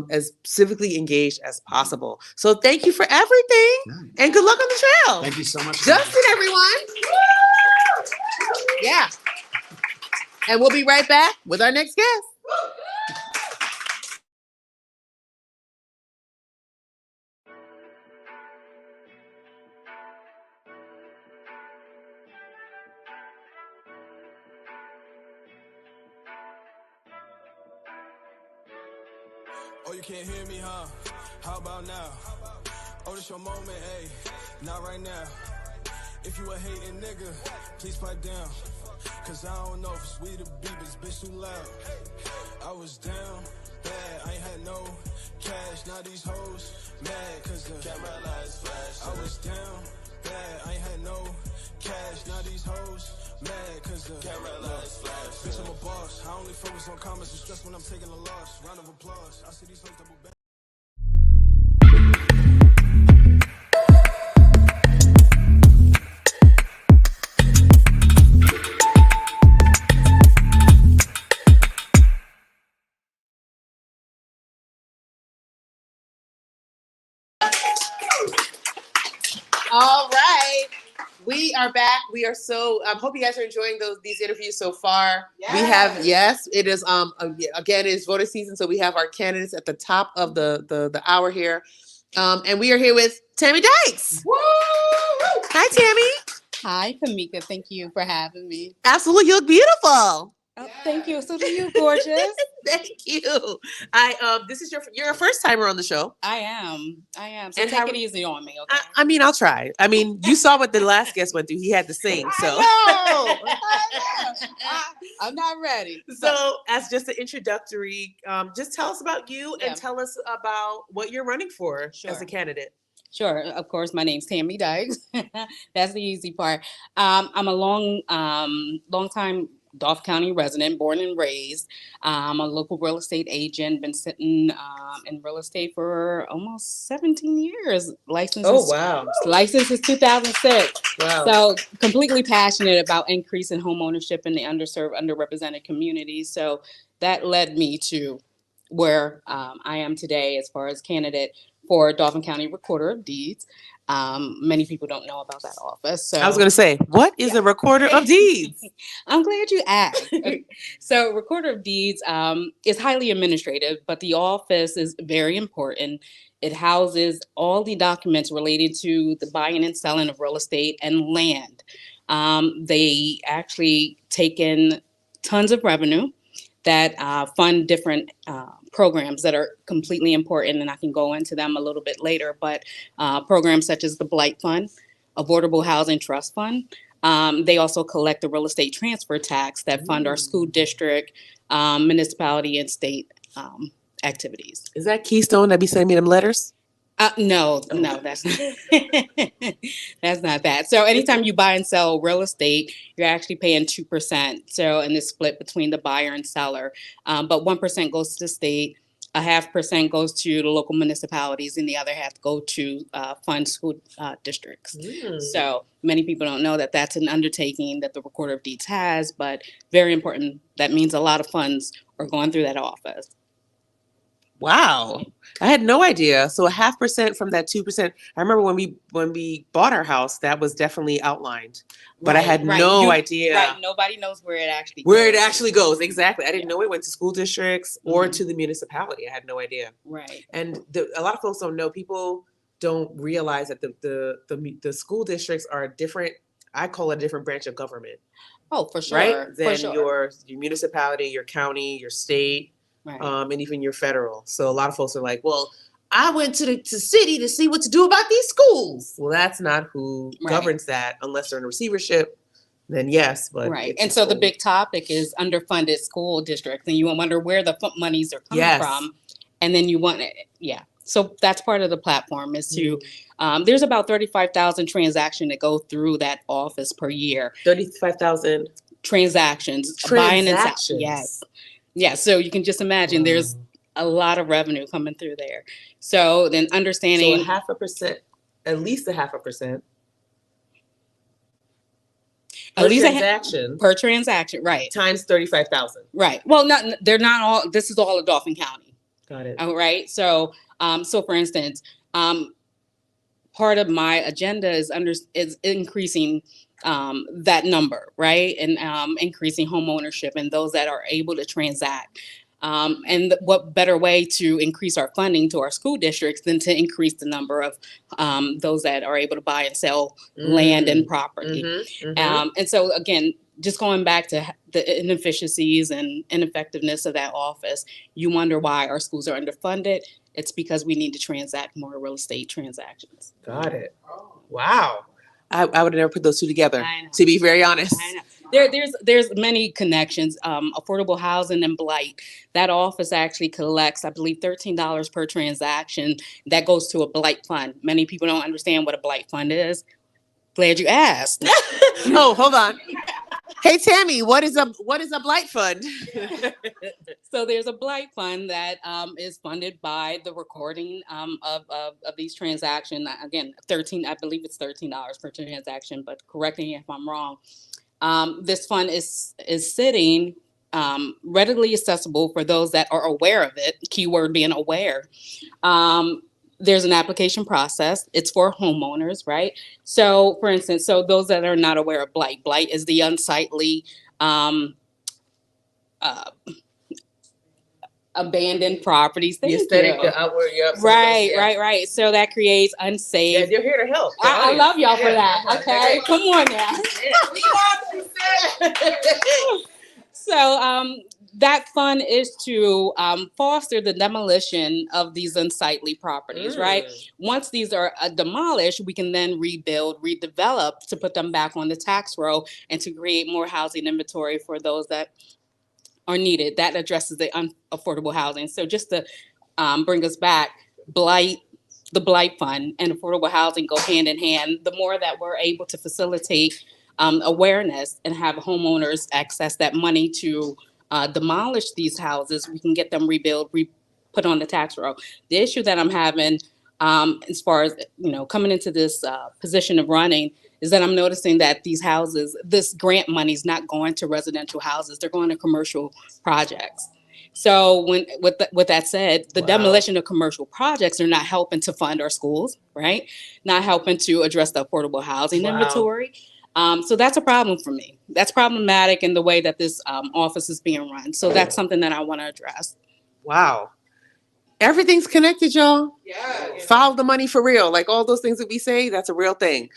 as civically engaged as possible. So thank you for everything, and good luck on the trail. Thank you so much, Justin, everyone. Yeah. And we'll be right back with our next guest. Oh, you can't hear me, huh? How about now? Oh, this your moment, hey. Not right now. If you a hating nigga, please pipe down. Cause I don't know if it's we the beat, but this bitch too loud. I was down bad, I ain't had no cash. Now these hoes mad cause the camera lights flash. I was down bad, I ain't had no cash. Now these hoes mad cause the camera lights flash. Bitch, I'm a boss. I only focus on comments and stress when I'm taking a loss. Round of applause. I see these hoes double back. All right. We are back. We are so hope you guys are enjoying these interviews so far. Yes. We have it is again, it is voter season, so we have our candidates at the top of the hour here. And we are here with Tammy Dykes. Woo! Hi, Tammy. Hi, Kimeka. Thank you for having me. Absolutely. You look beautiful. Oh, thank you. So do you, gorgeous. Thank you. This is you're a first timer on the show. I am. So and take it easy on me, okay? I mean, I'll try. I mean, you saw what the last guest went through. He had to sing. So I know. I'm not ready. So as just an introductory, just tell us about you and tell us about what you're running for as a candidate. Sure. Of course, my name's Tammy Dykes. That's the easy part. I'm a long time Dauphin County resident, born and raised. I'm a local real estate agent, been sitting in real estate for almost 17 years. Licensed since 2006. Wow. So completely passionate about increasing home ownership in the underserved, underrepresented communities. So that led me to where I am today as far as candidate for Dauphin County Recorder of Deeds. Many people don't know about that office. So I was going to say, what is a recorder of deeds? I'm glad you asked. So Recorder of Deeds is highly administrative, but the office is very important. It houses all the documents related to the buying and selling of real estate and land. They actually take in tons of revenue that fund different programs that are completely important, and I can go into them a little bit later, but programs such as the Blight Fund, Affordable Housing Trust Fund. They also collect the real estate transfer tax that fund our school district, municipality, and state activities. Is that Keystone that be sending me them letters? No, that's that's not that. So anytime you buy and sell real estate, you're actually paying 2%. So, and it's split between the buyer and seller. But 1% goes to the state, 0.5% goes to the local municipalities, and the other half go to fund school districts. So many people don't know that that's an undertaking that the Recorder of Deeds has, but very important. That means a lot of funds are going through that office. Wow. I had no idea. So 0.5% from that 2%. I remember when we bought our house, that was definitely outlined, but I had no idea. Right. Nobody knows where it actually goes. Exactly. I didn't know it went to school districts or to the municipality. I had no idea. Right. And a lot of folks don't know. People don't realize that the school districts are a different, I call it a different branch of government. Oh, for sure. Right? Than your municipality, your county, your state. Right. And even your federal. So a lot of folks are like, well, I went to the city to see what to do about these schools. Well, that's not who governs that unless they're in receivership. Then yes, but And so the big topic is underfunded school districts, and you wonder where the monies are coming from, and then you want it. Yeah. So that's part of the platform is to. There's about 35,000 transactions that go through that office per year. 35,000 transactions. Buying and selling. Yes. Yeah, so you can just imagine there's a lot of revenue coming through there. So then understanding. So 0.5%, at least 0.5%. At least transaction. Per transaction, right. Times 35,000. Right. Well, they're not all, this is all of Dauphin County. Got it. All right. So, so for instance, part of my agenda is increasing that number, right? And increasing home ownership and those that are able to transact. And what better way to increase our funding to our school districts than to increase the number of those that are able to buy and sell land and property. And so again, just going back to the inefficiencies and ineffectiveness of that office, you wonder why our schools are underfunded. It's because we need to transact more real estate transactions. Got it. Wow. I would have never put those two together, to be very honest. I know. There's many connections. Affordable housing and blight. That office actually collects, I believe, $13 per transaction. That goes to a blight fund. Many people don't understand what a blight fund is. Glad you asked. Oh, hold on. Hey Tammy, what is a blight fund? So there's a blight fund that is funded by the recording of these transactions. Again, I believe it's $13 per transaction, but correct me if I'm wrong. This fund is sitting readily accessible for those that are aware of it. Keyword being aware. There's an application process. It's for homeowners, right? So, for instance, those that are not aware of blight is the unsightly, abandoned properties. The aesthetic, the outward, right. So that creates unsafe. Yeah, they're here to help. I love y'all for that. Okay, come on now. So that fund is to foster the demolition of these unsightly properties, right? Once these are demolished, we can then rebuild, redevelop to put them back on the tax roll and to create more housing inventory for those that are needed. That addresses the unaffordable housing. So just to bring us back, the blight fund and affordable housing go hand in hand. The more that we're able to facilitate awareness and have homeowners access that money to demolish these houses. We can get them rebuilt, put on the tax roll. The issue that I'm having, as far as coming into this position of running, is that I'm noticing that these houses, this grant money is not going to residential houses; they're going to commercial projects. So with that said, the demolition of commercial projects are not helping to fund our schools, right? Not helping to address the affordable housing inventory. So that's a problem for me. That's problematic in the way that this office is being run. So that's something that I want to address. Wow. Everything's connected, y'all. Yeah. Follow the money for real. Like all those things that we say, that's a real thing.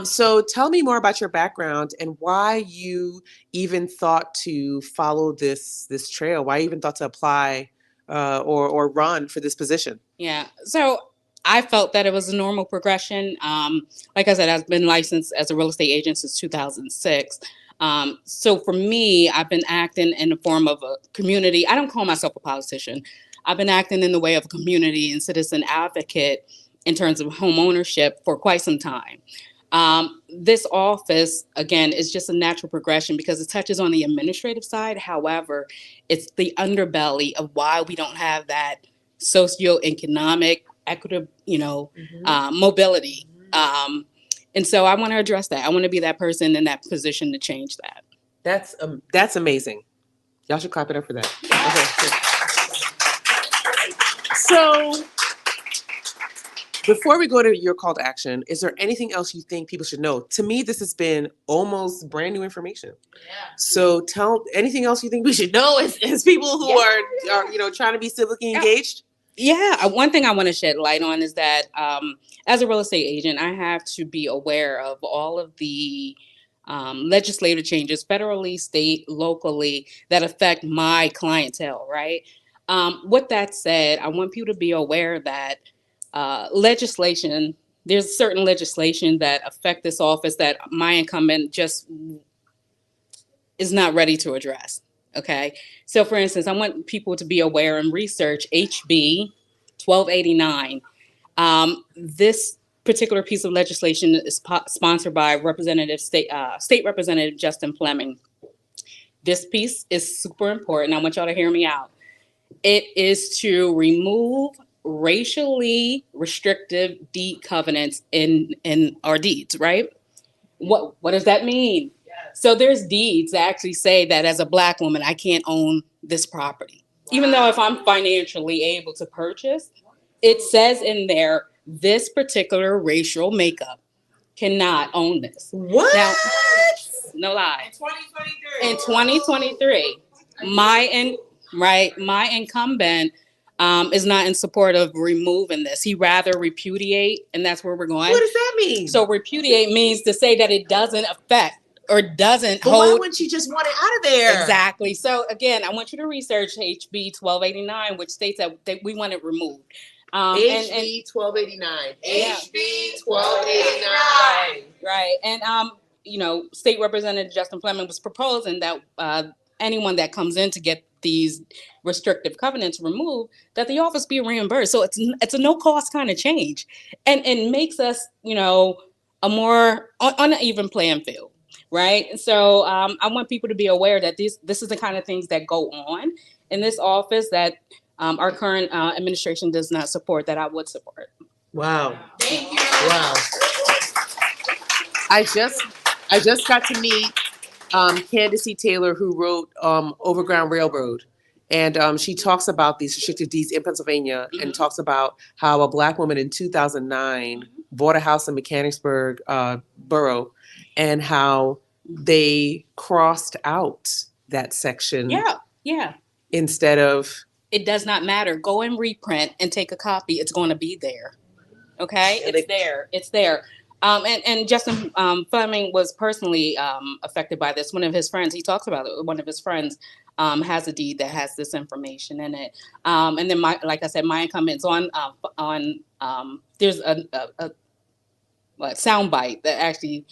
So tell me more about your background and why you even thought to follow this trail. Why you even thought to apply or run for this position. Yeah. So I felt that it was a normal progression. Like I said, I've been licensed as a real estate agent since 2006. So for me, I've been acting in the form of a community. I don't call myself a politician. I've been acting in the way of a community and citizen advocate in terms of home ownership for quite some time. This office, again, is just a natural progression because it touches on the administrative side. However, it's the underbelly of why we don't have that socioeconomic, equitable, mobility. And so I want to address that. I want to be that person in that position to change that. That's amazing. Y'all should clap it up for that. Okay. So before we go to your call to action, is there anything else you think people should know? To me, this has been almost brand new information. Yeah. So tell anything else you think we should know as people who are trying to be civically engaged? Yeah. One thing I want to shed light on is that as a real estate agent, I have to be aware of all of the legislative changes, federally, state, locally, that affect my clientele, right? With that said, I want people to be aware that there's certain legislation that affect this office that my incumbent just is not ready to address. Okay. So for instance, I want people to be aware and research HB 1289. This particular piece of legislation is sponsored by State Representative Justin Fleming. This piece is super important. I want y'all to hear me out. It is to remove racially restrictive deed covenants in our deeds, right? What does that mean? Yes. So there's deeds that actually say that as a Black woman, I can't own this property. Wow. Even though if I'm financially able to purchase, it says in there, this particular racial makeup cannot own this. What? Now, no lie. In 2023, my incumbent is not in support of removing this. He rather repudiate, and that's where we're going. What does that mean? So repudiate means to say that it doesn't affect or doesn't hold. Why wouldn't you just want it out of there? Exactly. So again, I want you to research HB 1289, which states that we want it removed. HB 1289. HB 1289. Right. And State Representative Justin Fleming was proposing that anyone that comes in to get these restrictive covenants removed, that the office be reimbursed. So it's a no cost kind of change, and makes us a more uneven playing field, right? So I want people to be aware that this is the kind of things that go on in this office that our current administration does not support, that I would support. Wow. Thank you. Wow. I just got to meet Candace E. Taylor, who wrote Overground Railroad. And she talks about these restricted deeds in Pennsylvania, and talks about how a Black woman in 2009 bought a house in Mechanicsburg borough, and how they crossed out that section. Yeah. Instead of. It does not matter. Go and reprint and take a copy. It's going to be there. Okay? It's there. And Justin Fleming was personally affected by this. One of his friends, he talks about it. One of his friends has a deed that has this information in it. And then, like I said, my incumbent's on. There's a soundbite that actually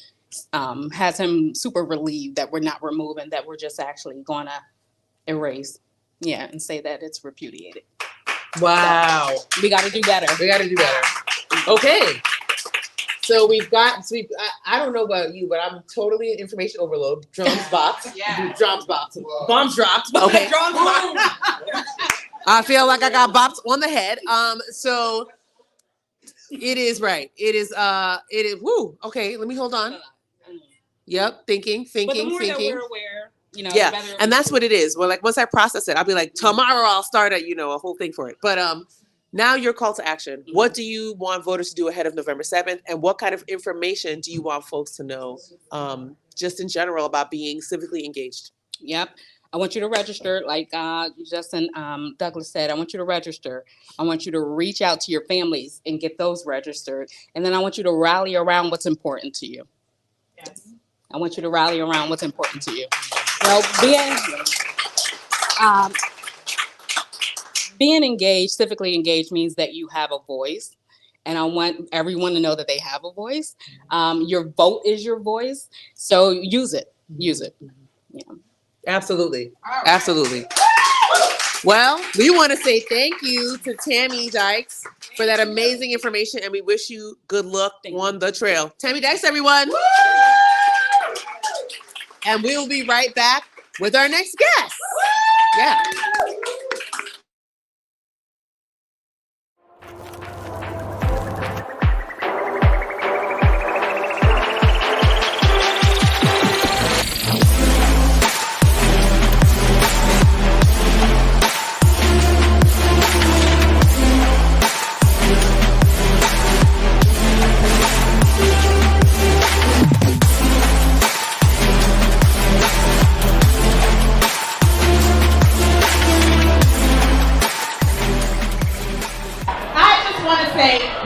has him super relieved that we're not removing, that we're just actually going to erase. Yeah, and say that it's repudiated. Wow. So we got to do better. Okay. So we've got. So I don't know about you, but I'm totally information overload. Drums bopped. Drums bopped. Bombs dropped. Okay. Drums bopped. I feel like I got bopped on the head. So it is right. It is. It is. Woo. Okay. Let me hold on. Yep. Thinking. But the more that we're aware, the better. And that's what it is. Well, like once I process it, I'll be like, tomorrow I'll start a whole thing for it. But now your call to action. What do you want voters to do ahead of November 7th? And what kind of information do you want folks to know, just in general, about being civically engaged? Yep. I want you to register, like Justin Douglas said. I want you to register. I want you to reach out to your families and get those registered. And then I want you to rally around what's important to you. Yes. I want you to rally around what's important to you. Well, being engaged, civically engaged, means that you have a voice. And I want everyone to know that they have a voice. Your vote is your voice. So use it. Use it. Yeah. Absolutely. Absolutely. Well, we want to say thank you to Tammy Dykes for that amazing information, and we wish you good luck on the trail. Tammy Dykes, everyone. Woo! And we will be right back with our next guest. Yeah.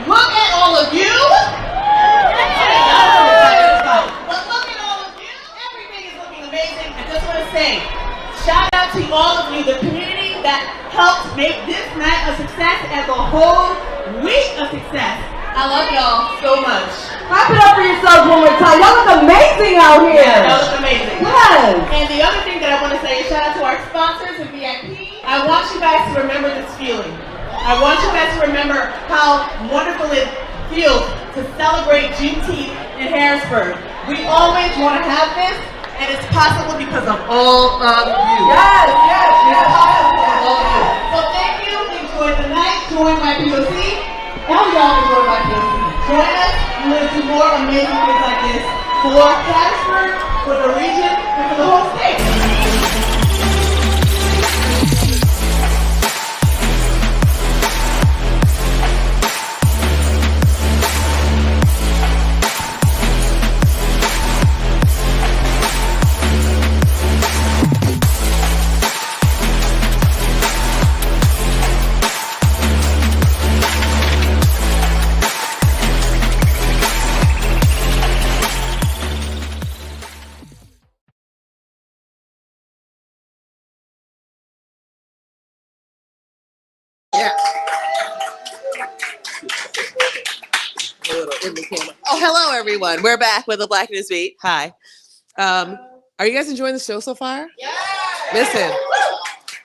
Look at all of you. But look at all of you. Everything is looking amazing. I just want to say, shout out to all of you, the community that helped make this night a success and the whole week a success. I love y'all so much. Clap it up for yourselves one more time. Y'all look amazing out here. Yeah, y'all look amazing. Yes. And the other thing that I want to say is shout out to our sponsors and VIP. I want you guys to remember this feeling. I want you guys to remember how wonderful it feels to celebrate Juneteenth in Harrisburg. We always want to have this, and it's possible because of all of you. Yes, yes, yes. It's possible because of all of you. So thank you. Enjoy the night. Join my POC. All y'all enjoy my POC. Join us. We're going to do more amazing things like this for Harrisburg, for the region, and for the whole state. Yeah. Oh, hello, everyone. We're back with the Black NewsBeat. Hi. Are you guys enjoying the show so far? Yeah. Listen,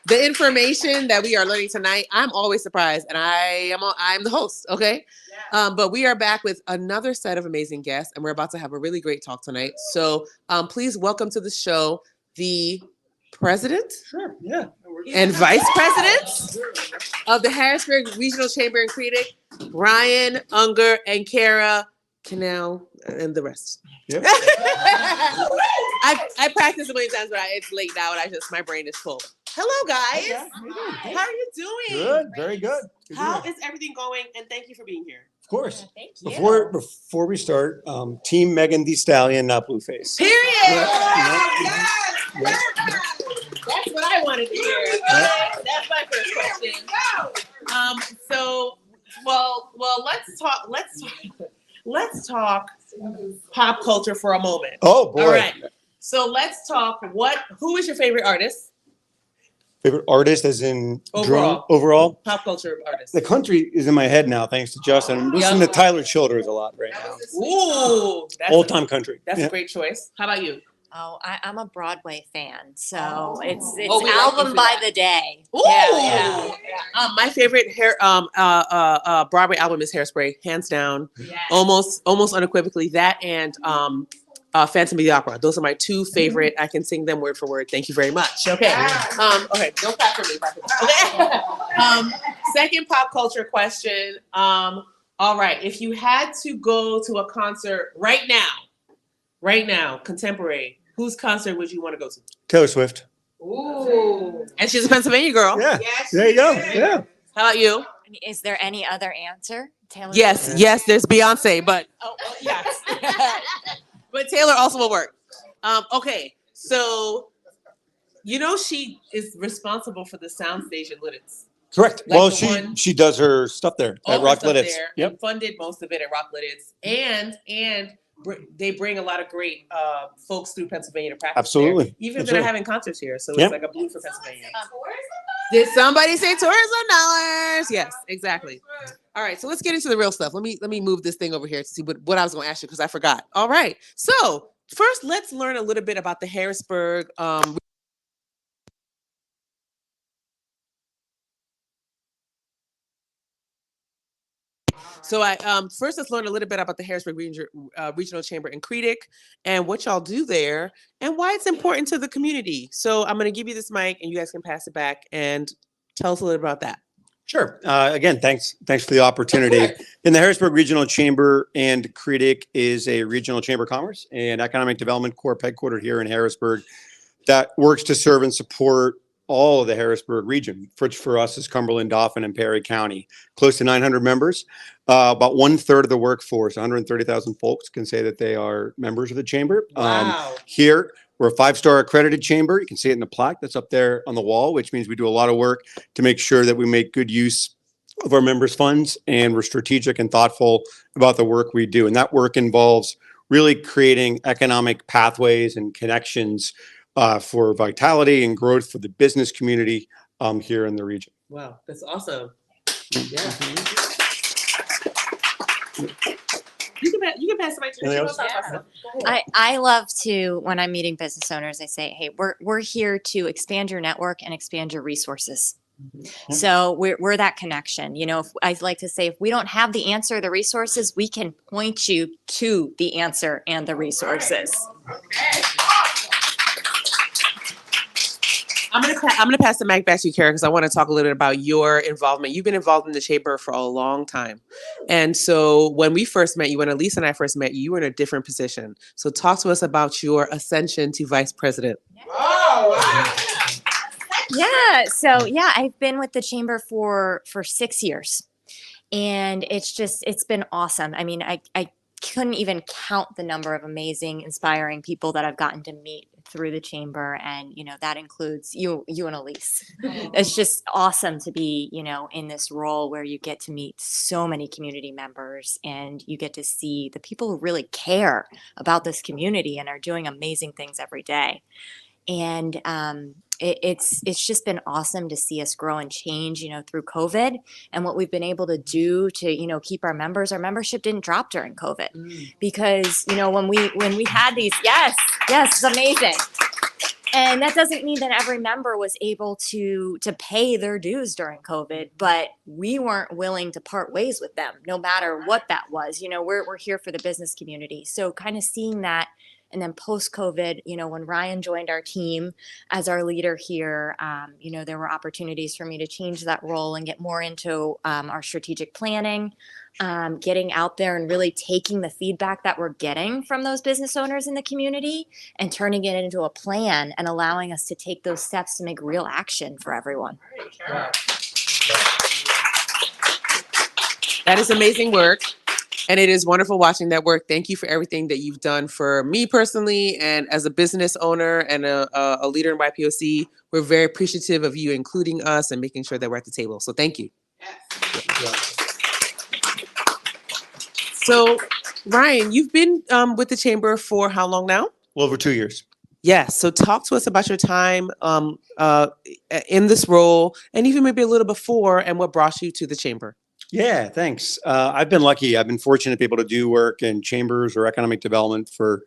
the information that we are learning tonight, I'm always surprised, and I'm the host, okay? Yeah. But we are back with another set of amazing guests, and we're about to have a really great talk tonight. So please welcome to the show the president and vice president of the Harrisburg Regional Chamber and Critic, Ryan, Unger, and Kara Canal, and the rest. Yep. I practiced a million times, but it's late now, and my brain is full. Hello, guys. How are you doing? Good, very good. How is everything going? And thank you for being here. Of course. Thank you. Before we start, Team Megan Thee Stallion, not Blueface. Period. Yes. That's what I wanted to hear. That's my first question. So, let's talk pop culture for a moment. Oh boy. All right. So let's talk. Who is your favorite artist? Favorite artist, as in overall pop culture artist. The country is in my head now, thanks to Justin. I'm listening to Tyler Childers a lot right now. Ooh, old time country. That's a great choice. How about you? Oh, I'm a Broadway fan, so it's album by the day. Ooh. Yeah. My favorite Broadway album is Hairspray, hands down, almost unequivocally. That and Phantom of the Opera. Those are my two favorite. I can sing them word for word. Thank you very much. Okay. Okay. Don't clap for me. Okay. Second pop culture question. All right. If you had to go to a concert right now, contemporary, whose concert would you want to go to? Taylor Swift. Ooh. And she's a Pennsylvania girl. Yeah. Yes, There you go. Yeah. How about you? I mean, is there any other answer? Taylor Yes, Swift? yes, there's Beyonce, but Yes. but Taylor also will work. Okay, so she is responsible for the soundstage at Lidditz. Correct. Like Well, the she does her stuff there All at her Rock stuff Lidditz. there, Yep. and funded most of it at Rock Lidditz, and they bring a lot of great folks through Pennsylvania to practice. Absolutely. There, even if Absolutely. they're having concerts here, so Yep. it's like a blue for Pennsylvania. Did somebody say tourism dollars? Yes, exactly. All right, so let's get into the real stuff. Let me move this thing over here to see what I was going to ask you because I forgot. All right, so first let's learn a little bit about the Harrisburg. So first let's learn a little bit about the Harrisburg Regional Chamber in Creedick and what y'all do there and why it's important to the community. So I'm going to give you this mic and you guys can pass it back and tell us a little about that. Sure. Again, thanks for the opportunity. In the Harrisburg Regional Chamber and Creedick is a regional chamber of commerce and economic development corp headquartered here in Harrisburg that works to serve and support all of the Harrisburg region, which for us is Cumberland, Dauphin, and Perry County. Close to 900 members. About 1/3 of the workforce, 130,000 folks, can say that they are members of the chamber. Wow. Here, we're a 5-star accredited chamber. You can see it in the plaque that's up there on the wall, which means we do a lot of work to make sure that we make good use of our members' funds and we're strategic and thoughtful about the work we do. And that work involves really creating economic pathways and connections for vitality and growth for the business community here in the region. Wow, that's awesome. Yeah. You can pass the mic to me. I love to, when I'm meeting business owners, I say, hey, we're here to expand your network and expand your resources. Mm-hmm. So we're that connection. I like to say, if we don't have the answer, the resources, we can point you to the answer and the resources. I'm gonna pass the mic back to you, Kara, because I want to talk a little bit about your involvement. You've been involved in the chamber for a long time, and so when we first met you, when Elise and I first met you, you were in a different position. So talk to us about your ascension to vice president. Oh, wow. Yeah. So I've been with the chamber for 6 years, and it's been awesome. I mean, I couldn't even count the number of amazing, inspiring people that I've gotten to meet through the chamber. And, that includes you and Elise. It's just awesome to be, in this role where you get to meet so many community members and you get to see the people who really care about this community and are doing amazing things every day. And it's just been awesome to see us grow and change, through COVID and what we've been able to do to, keep our membership didn't drop during COVID because, when we had these, yes, it's amazing. And that doesn't mean that every member was able to pay their dues during COVID, but we weren't willing to part ways with them, no matter what that was. We're here for the business community. So kind of seeing that. And then post-COVID, when Ryan joined our team as our leader here, there were opportunities for me to change that role and get more into our strategic planning, getting out there and really taking the feedback that we're getting from those business owners in the community and turning it into a plan and allowing us to take those steps to make real action for everyone. That is amazing work. And it is wonderful watching that work. Thank you for everything that you've done for me personally and as a business owner and a leader in YPOC. We're very appreciative of you including us and making sure that we're at the table. So thank you. Yes. So Ryan, you've been with the chamber for how long now? Well, over 2 years. Yes. So talk to us about your time in this role and even maybe a little before and what brought you to the chamber. Yeah, thanks. I've been lucky. I've been fortunate to be able to do work in chambers or economic development for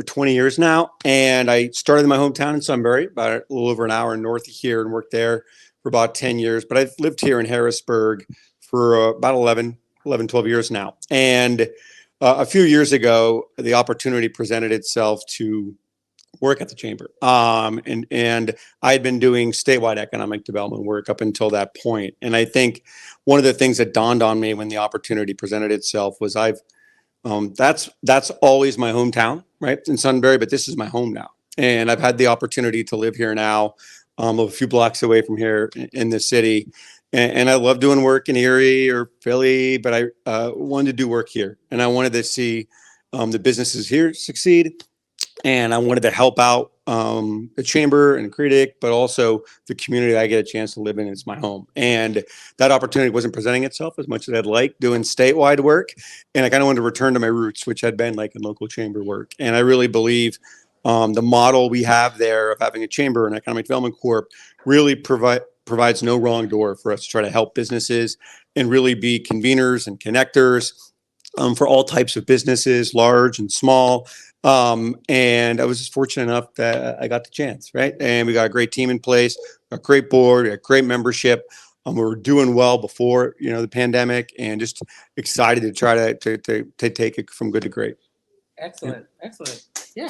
20 years now. And I started in my hometown in Sunbury, about a little over an hour north of here, and worked there for about 10 years, but I've lived here in Harrisburg for about 12 years now. And a few years ago, the opportunity presented itself to work at the chamber. And I had been doing statewide economic development work up until that point. And I think one of the things that dawned on me when the opportunity presented itself was that's always my hometown, right? In Sunbury, but this is my home now. And I've had the opportunity to live here now, a few blocks away from here in the city. And I love doing work in Erie or Philly, but I wanted to do work here. And I wanted to see the businesses here succeed. And I wanted to help out the chamber and critic, but also the community that I get a chance to live in. It's my home. And that opportunity wasn't presenting itself as much as I'd like doing statewide work. And I kind of wanted to return to my roots, which had been like in local chamber work. And I really believe the model we have there of having a chamber and economic development corp really provides no wrong door for us to try to help businesses and really be conveners and connectors for all types of businesses, large and small. And I was just fortunate enough that I got the chance, right? And we got a great team in place, a great board, a great membership. We were doing well before, the pandemic, and just excited to try to take it from good to great. Excellent. Yeah. Excellent. Yeah.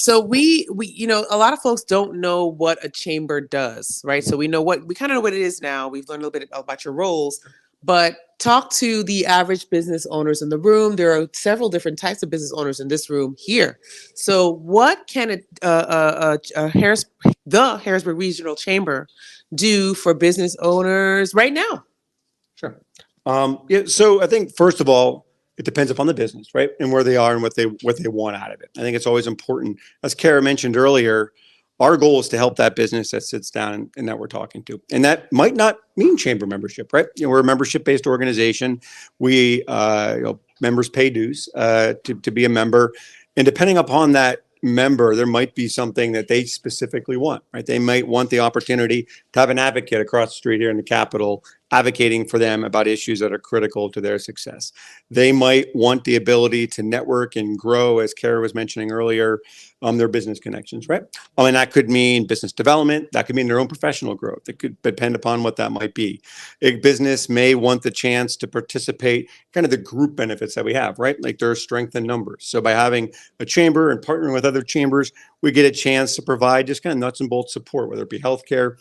So we a lot of folks don't know what a chamber does, right? So we kind of know what it is now. We've learned a little bit about your roles, but talk to the average business owners in the room. There are several different types of business owners in this room here. So what can the Harrisburg Regional Chamber do for business owners right now? Sure. So I think first of all, it depends upon the business, right? And where they are and what they want out of it. I think it's always important. As Kara mentioned earlier, our goal is to help that business that sits down and that we're talking to. And that might not mean chamber membership, right? We're a membership-based organization. We, members pay dues to be a member. And depending upon that member, there might be something that they specifically want, right? They might want the opportunity to have an advocate across the street here in the Capitol advocating for them about issues that are critical to their success. They might want the ability to network and grow, as Kara was mentioning earlier, their business connections, right? And that could mean business development. That could mean their own professional growth. It could depend upon what that might be. A business may want the chance to participate, kind of the group benefits that we have, right? Like there are strength in numbers. So by having a chamber and partnering with other chambers, we get a chance to provide just kind of nuts and bolts support, whether it be healthcare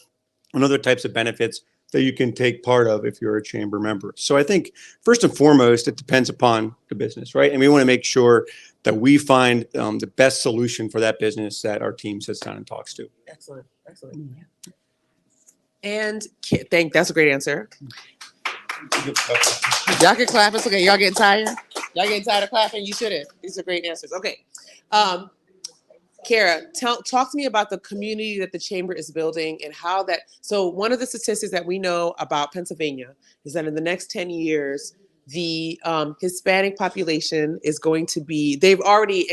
and other types of benefits that you can take part of if you're a chamber member. So I think first and foremost, it depends upon the business, right? And we want to make sure that we find the best solution for that business that our team sits down and talks to. Excellent. And that's a great answer. Y'all can clap. It's okay. Y'all getting tired? Y'all getting tired of clapping? You shouldn't. These are great answers. Okay. Kara, talk to me about the community that the chamber is building and how that. So one of the statistics that we know about Pennsylvania is that in the next 10 years, the Hispanic population is going to be, they've already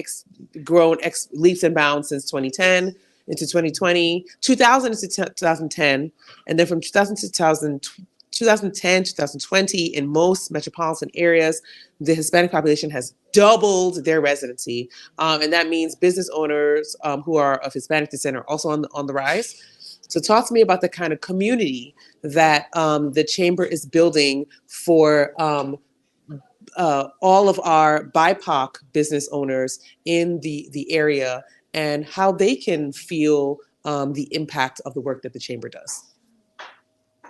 grown leaps and bounds since 2010 into 2020, 2000 into 2010, and then from 2010, 2020, in most metropolitan areas, the Hispanic population has doubled their residency. And that means business owners who are of Hispanic descent are also on the rise. So talk to me about the kind of community that the chamber is building for all of our BIPOC business owners in the area and how they can feel the impact of the work that the chamber does.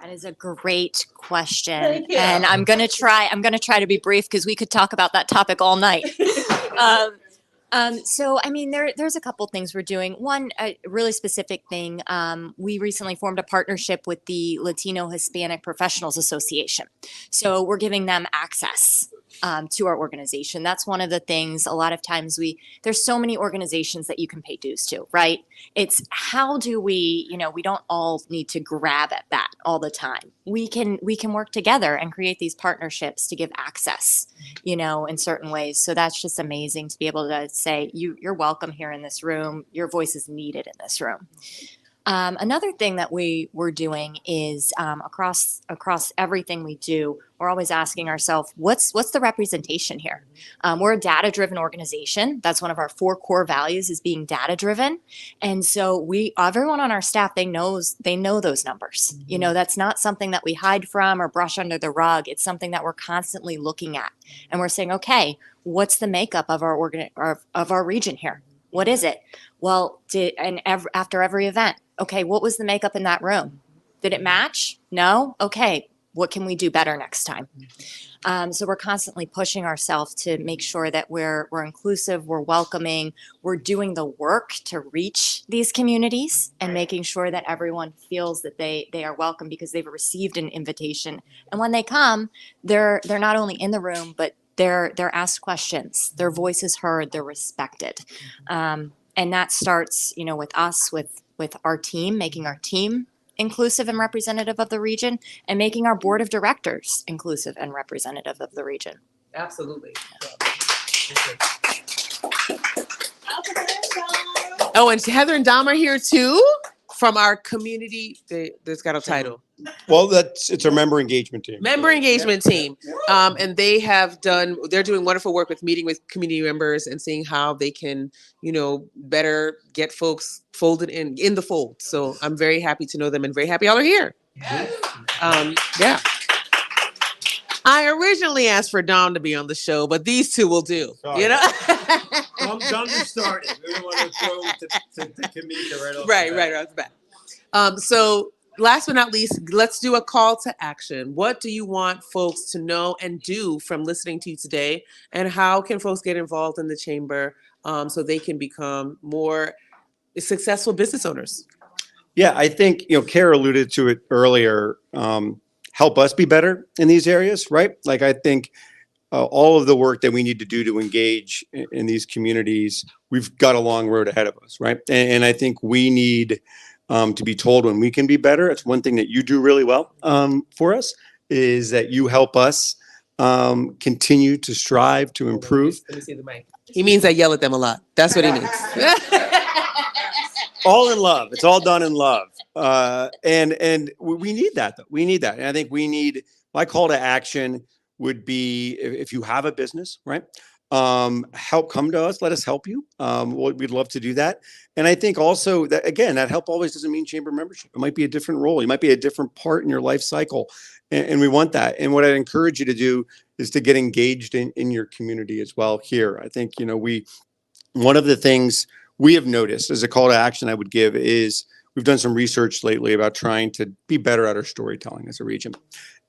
That is a great question. Thank you. And I'm going to try to be brief because we could talk about that topic all night. So, I mean, there's a couple things we're doing. One, a really specific thing. We recently formed a partnership with the Latino Hispanic Professionals Association. So we're giving them access to our organization. That's one of the things. A lot of times there's so many organizations that you can pay dues to, right? It's how do we, we don't all need to grab at that all the time. We can work together and create these partnerships to give access, in certain ways. So that's just amazing to be able to say, you're welcome here in this room. Your voice is needed in this room. Another thing that we're doing is across everything we do, we're always asking ourselves, what's the representation here? We're a data-driven organization. That's one of our 4 core values, is being data-driven. And so everyone on our staff, they know those numbers. You know, that's not something that we hide from or brush under the rug. It's something that we're constantly looking at, and we're saying, okay, what's the makeup of our region here? What is it? Well, after every event, okay, what was the makeup in that room? Did it match? No? Okay, what can we do better next time? So we're constantly pushing ourselves to make sure that we're inclusive, we're welcoming, we're doing the work to reach these communities and making sure that everyone feels that they are welcome because they've received an invitation. And when they come, they're not only in the room, but they're asked questions, their voice is heard, they're respected. And that starts, you know, with us, with our team, making our team inclusive and representative of the region, and making our board of directors inclusive and representative of the region. Absolutely. Oh, and Heather and Dom are here too from our community. That's got a title. Well, it's a member engagement team. Member engagement team. And they're doing wonderful work with meeting with community members and seeing how they can, you know, better get folks folded in the fold. So I'm very happy to know them and very happy y'all are here. Yes. Yeah. I originally asked for Dom to be on the show, but these two will do. Sorry. You know? Dom just started. We don't want to throw to Kimeka right off. Right off the bat. So last but not least, let's do a call to action. What do you want folks to know and do from listening to you today? And how can folks get involved in the chamber so they can become more successful business owners? Yeah, I think, you know, Kara alluded to it earlier. Help us be better in these areas, right? Like, I think all of the work that we need to do to engage in these communities, we've got a long road ahead of us, right? And I think we need to be told when we can be better. It's one thing that you do really well for us, is that you help us continue to strive to improve. Let me see the mic. He means I yell at them a lot. That's what he means. All in love. It's all done in love. And we need that, though. We need that. And I think my call to action would be, if you have a business, right? Come to us, let us help you. We'd love to do that. And I think also that, again, that help always doesn't mean chamber membership. It might be a different role. You might be a different part in your life cycle. And we want that. And what I'd encourage you to do is to get engaged in your community as well here. I think, you know, one of the things we have noticed as a call to action I would give is we've done some research lately about trying to be better at our storytelling as a region.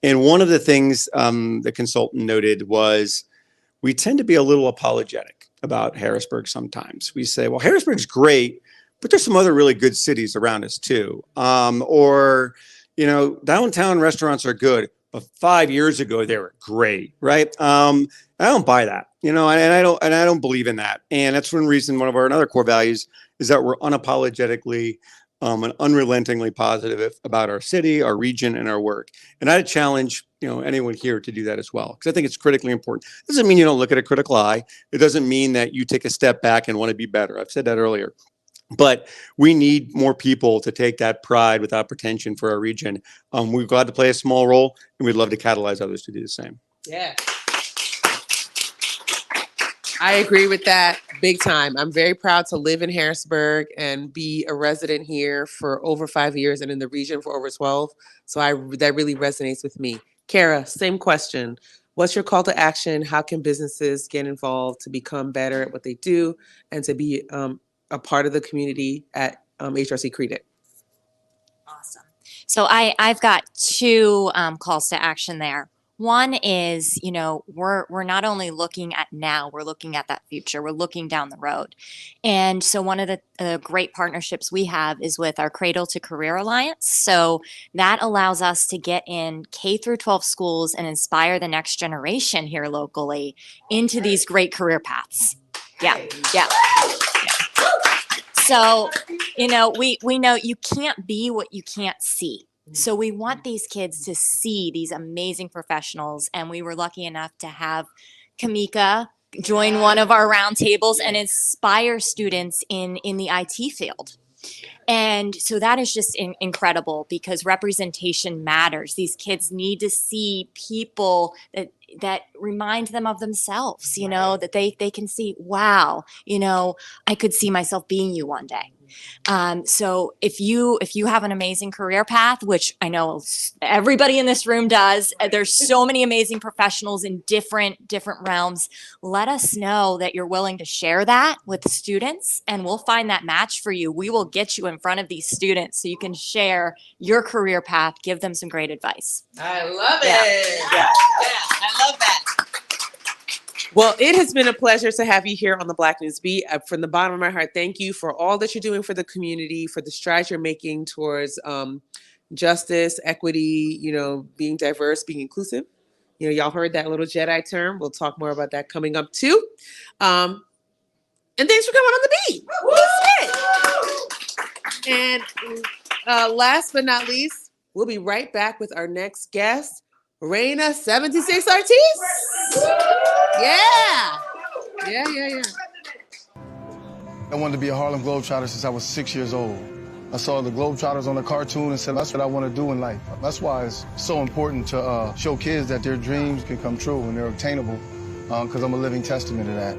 And one of the things the consultant noted was we tend to be a little apologetic about Harrisburg sometimes. We say, well, Harrisburg's great, but there's some other really good cities around us too. Or, you know, downtown restaurants are good, but 5 years ago they were great, right? I don't buy that, you know, and I don't believe in that. And that's one reason, one of our another core values is that we're unapologetically and unrelentingly positive about our city, our region, and our work. And I'd challenge, you know, anyone here to do that as well, because I think it's critically important. It doesn't mean you don't look at a critical eye. It doesn't mean that you take a step back and want to be better. I've said that earlier. But we need more people to take that pride without pretension for our region. We're glad to play a small role, and we'd love to catalyze others to do the same. Yeah. I agree with that big time. I'm very proud to live in Harrisburg and be a resident here for over 5 years and in the region for over 12. So that really resonates with me. Kara, same question. What's your call to action? How can businesses get involved to become better at what they do and to be a part of the community at HRC Credit? Awesome. So I've got 2 calls to action there. One is, you know, we're not only looking at now, we're looking at that future. We're looking down the road. And so one of the great partnerships we have is with our Cradle to Career Alliance. So that allows us to get in K through 12 schools and inspire the next generation here locally into these great career paths. Yeah. So, you know, we know you can't be what you can't see. So we want these kids to see these amazing professionals. And we were lucky enough to have Kimeka join one of our roundtables and inspire students in the IT field. And so that is just incredible because representation matters. These kids need to see people that remind them of themselves, you know, that they can see, wow, you know, I could see myself being you one day. So if you have an amazing career path, which I know everybody in this room does, there's so many amazing professionals in different realms. Let us know that you're willing to share that with students, and we'll find that match for you. We will get you in front of these students so you can share your career path, give them some great advice. I love it. Yeah, I love that. Well, it has been a pleasure to have you here on the Black News Beat. From the bottom of my heart, thank you for all that you're doing for the community, for the strides you're making towards justice, equity, you know, being diverse, being inclusive. You know, y'all heard that little Jedi term. We'll talk more about that coming up too. And thanks for coming on the beat. And last but not least, we'll be right back with our next guest, Reina 76 Ortiz. Yeah. I wanted to be a Harlem Globetrotter since I was 6 years old. I saw the Globetrotters on the cartoon and said, that's what I want to do in life. That's why it's so important to show kids that their dreams can come true and they're obtainable, because I'm a living testament to that.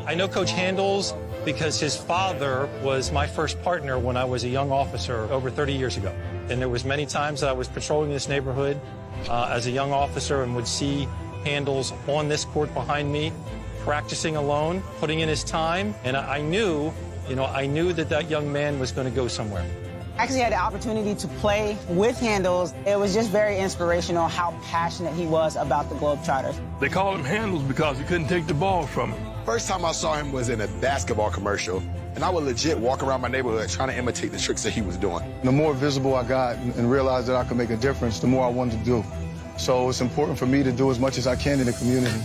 I know Coach Handles because his father was my first partner when I was a young officer over 30 years ago. And there was many times that I was patrolling this neighborhood as a young officer and would see Handles on this court behind me, practicing alone, putting in his time, and I knew that young man was going to go somewhere. I actually had the opportunity to play with Handles. It was just very inspirational how passionate he was about the Globetrotters. They called him Handles because he couldn't take the ball from him. First time I saw him was in a basketball commercial, and I would legit walk around my neighborhood trying to imitate the tricks that he was doing. The more visible I got and realized that I could make a difference, the more I wanted to do. So it's important for me to do as much as I can in the community.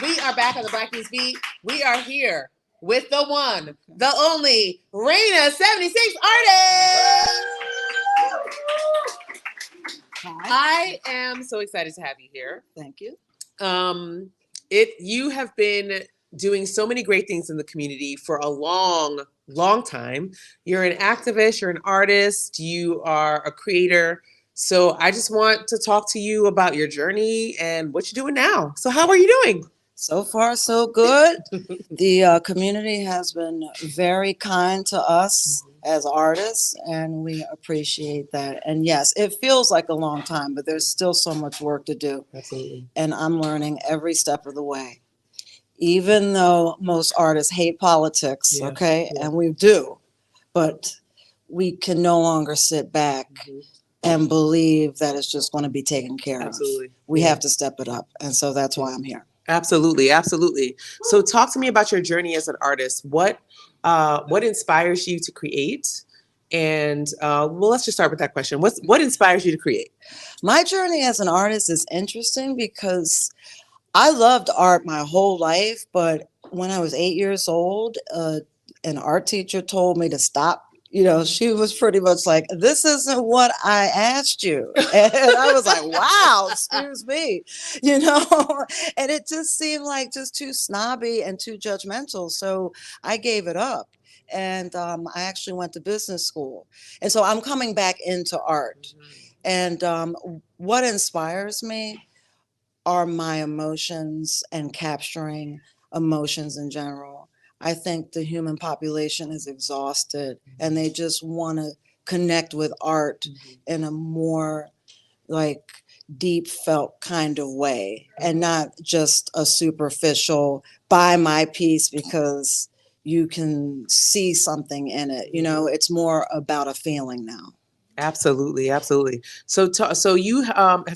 We are back on the Black News Beat. We are here with the one, the only, Reina 76 Artist. I am so excited to have you here. Thank you. You have been doing so many great things in the community for a long time. You're an activist, you're an artist, you are a creator. So I just want to talk to you about your journey and what you're doing now. So how are you doing? So far, so good. The community has been very kind to us as artists, and we appreciate that. And yes, it feels like a long time, but there's still so much work to do. Absolutely. And I'm learning every step of the way. Even though most artists hate politics, okay, and we do, but we can no longer sit back and believe that it's just going to be taken care of. We have to step it up. And so that's why I'm here. Absolutely. Absolutely. So talk to me about your journey as an artist. What inspires you to create? And let's just start with that question. What inspires you to create? My journey as an artist is interesting because I loved art my whole life. But when I was 8 years old, an art teacher told me to stop. You know, she was pretty much like, this isn't what I asked you. And I was like, wow, excuse me, you know, and it just seemed like just too snobby and too judgmental. So I gave it up. And I actually went to business school. And so I'm coming back into art. And what inspires me are my emotions and capturing emotions in general. I think the human population is exhausted and they just want to connect with art in a more like deep felt kind of way and not just a superficial buy my piece because you can see something in it. You know, it's more about a feeling now. Absolutely. Absolutely. So you've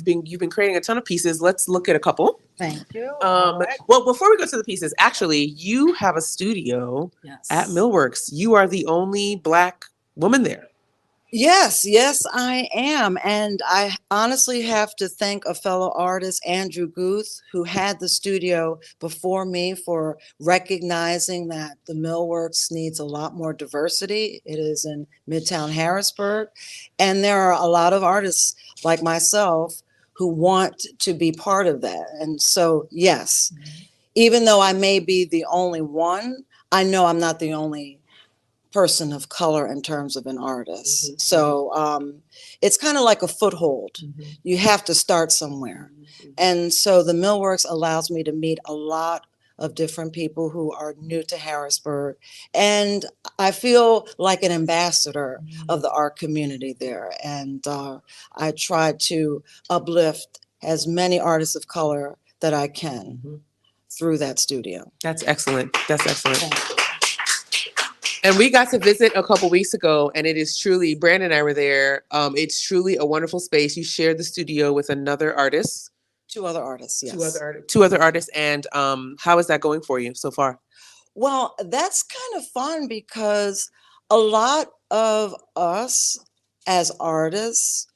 been creating a ton of pieces. Let's look at a couple. Thank you. Well, before we go to the pieces, actually, you have a studio at Millworks. You are the only Black woman there. Yes, I am. And I honestly have to thank a fellow artist, Andrew Guth, who had the studio before me, for recognizing that the Millworks needs a lot more diversity. It is in Midtown Harrisburg. And there are a lot of artists like myself who want to be part of that. And so, yes, even though I may be the only one, I know I'm not the only person of color in terms of an artist. So it's kind of like a foothold. You have to start somewhere. And so the Millworks allows me to meet a lot of different people who are new to Harrisburg. And I feel like an ambassador of the art community there. And I try to uplift as many artists of color that I can through that studio. That's excellent. That's excellent. And we got to visit a couple weeks ago, and it is truly, Brandon and I were there. It's truly a wonderful space. You shared the studio with another artist. Two other artists, yes. Two other artists. And how is that going for you so far? Well, that's kind of fun because a lot of us as artists,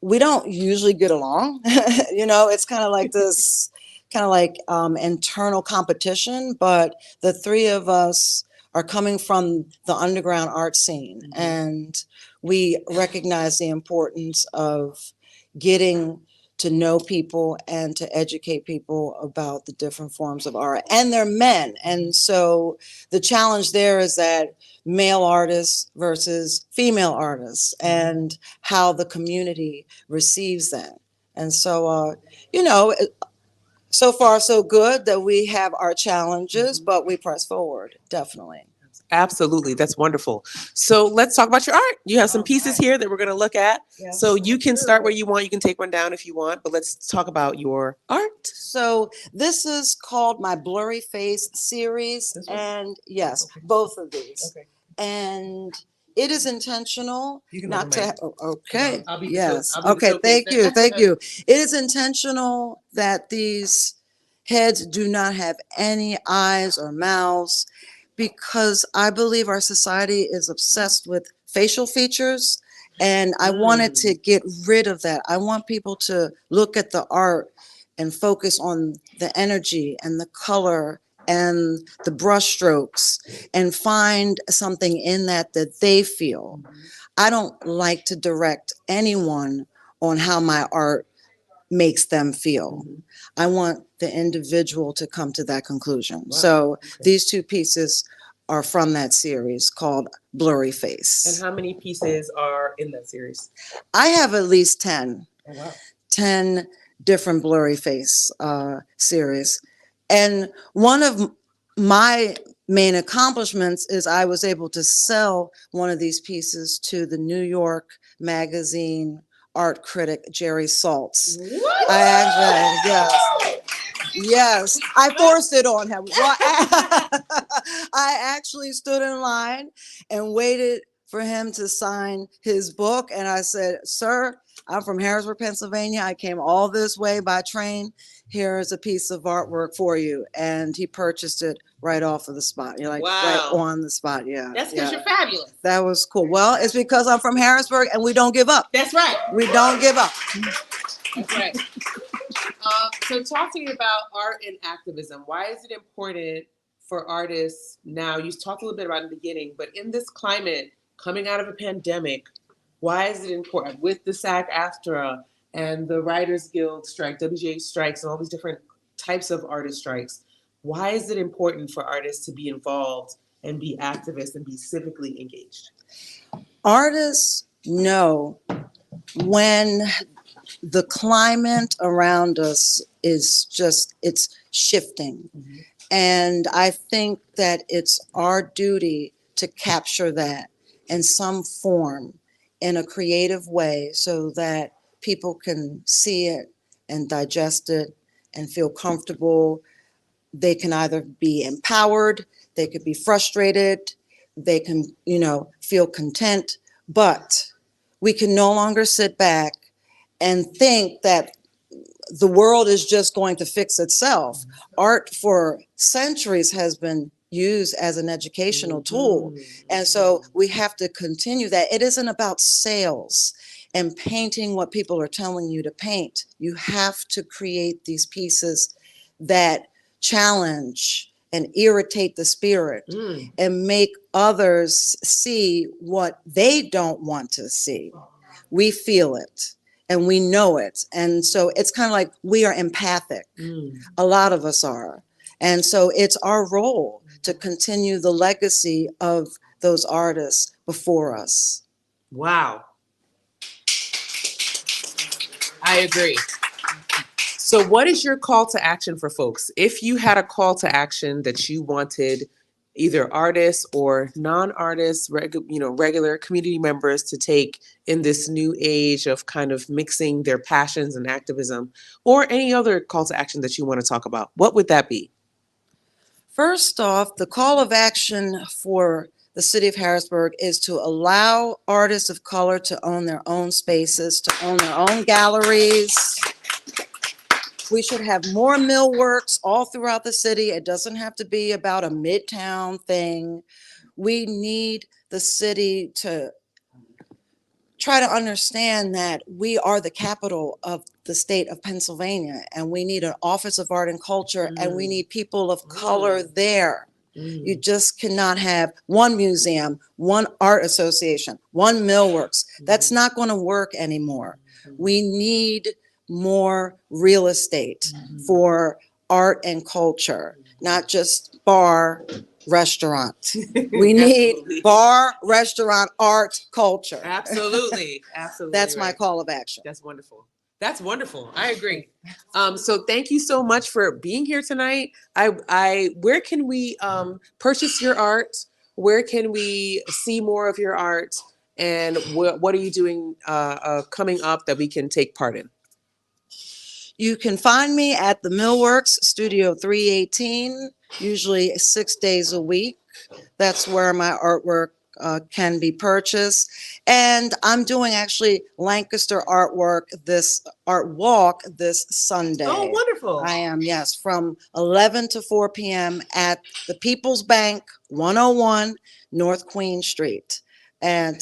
we don't usually get along. It's kind of like this, internal competition, but the three of us are coming from the underground art scene, and we recognize the importance of getting to know people and to educate people about the different forms of art, and they're men. And so the challenge there is that male artists versus female artists and how the community receives that. And so, so far so good that we have our challenges, but we press forward, definitely. Absolutely. That's wonderful. So let's talk about your art. You have some pieces here that we're going to look at. Yes, so you can start where you want. You can take one down if you want, but let's talk about your art. So this is called my Blurry Face series. And yes, both of these. Okay. And it is intentional not to, okay, yes. Okay, thank you. It is intentional that these heads do not have any eyes or mouths, because I believe our society is obsessed with facial features, and I wanted to get rid of that. I want people to look at the art and focus on the energy and the color and the brush strokes and find something in that they feel. I don't like to direct anyone on how my art makes them feel. I want the individual to come to that conclusion. Wow. So these two pieces are from that series called Blurry Face. And how many pieces are in that series? I have at least 10. Oh, wow. 10 different Blurry Face series. And one of my main accomplishments is I was able to sell one of these pieces to the New York Magazine art critic Jerry Saltz. What? Yes, I forced it on him. Well, I actually stood in line and waited for him to sign his book, and I said, "Sir, I'm from Harrisburg, Pennsylvania. I came all this way by train. Here is a piece of artwork for you." And he purchased it right off of the spot. You're like, wow. Right on the spot. Yeah. That's because you're fabulous. That was cool. Well, it's because I'm from Harrisburg and we don't give up. That's right. We don't give up. That's right. So talk to me about art and activism. Why is it important for artists now? You talked a little bit about it in the beginning, but in this climate, coming out of a pandemic, why is it important with the SAG-AFTRA and the Writers Guild strike, WGA strikes, and all these different types of artist strikes? Why is it important for artists to be involved and be activists and be civically engaged? Artists know when the climate around us is just, it's shifting. Mm-hmm. And I think that it's our duty to capture that in some form, in a creative way, so that people can see it and digest it and feel comfortable. They can either be empowered, they could be frustrated, they can, feel content, but we can no longer sit back and think that the world is just going to fix itself. Art for centuries has been used as an educational tool. And so we have to continue that. It isn't about sales and painting what people are telling you to paint. You have to create these pieces that challenge and irritate the spirit and make others see what they don't want to see. We feel it and we know it. And so it's kind of like we are empathic. A lot of us are. And so it's our role to continue the legacy of those artists before us. Wow. I agree. So what is your call to action for folks? If you had a call to action that you wanted either artists or non-artists, regular community members to take in this new age of kind of mixing their passions and activism, or any other call to action that you want to talk about, what would that be? First off, the call of action for the city of Harrisburg is to allow artists of color to own their own spaces, to own their own galleries. We should have more millworks all throughout the city. It doesn't have to be about a midtown thing. We need the city to try to understand that we are the capital of the state of Pennsylvania, and we need an Office of Art and Culture, and we need people of color there. You just cannot have one museum, one art association, one millworks. That's not going to work anymore. We need more real estate for art and culture, not just bar, restaurant. We need bar, restaurant, art, culture. Absolutely. Absolutely. That's my call of action. That's wonderful. That's wonderful. I agree. So thank you so much for being here tonight. Where can we purchase your art? Where can we see more of your art? And what are you doing coming up that we can take part in? You can find me at the Millworks, Studio 318, usually 6 days a week. That's where my artwork can be purchased. And I'm doing actually Lancaster art walk this Sunday. Oh, wonderful. I am, yes, from 11 to 4 p.m. at the People's Bank, 101 North Queen Street. And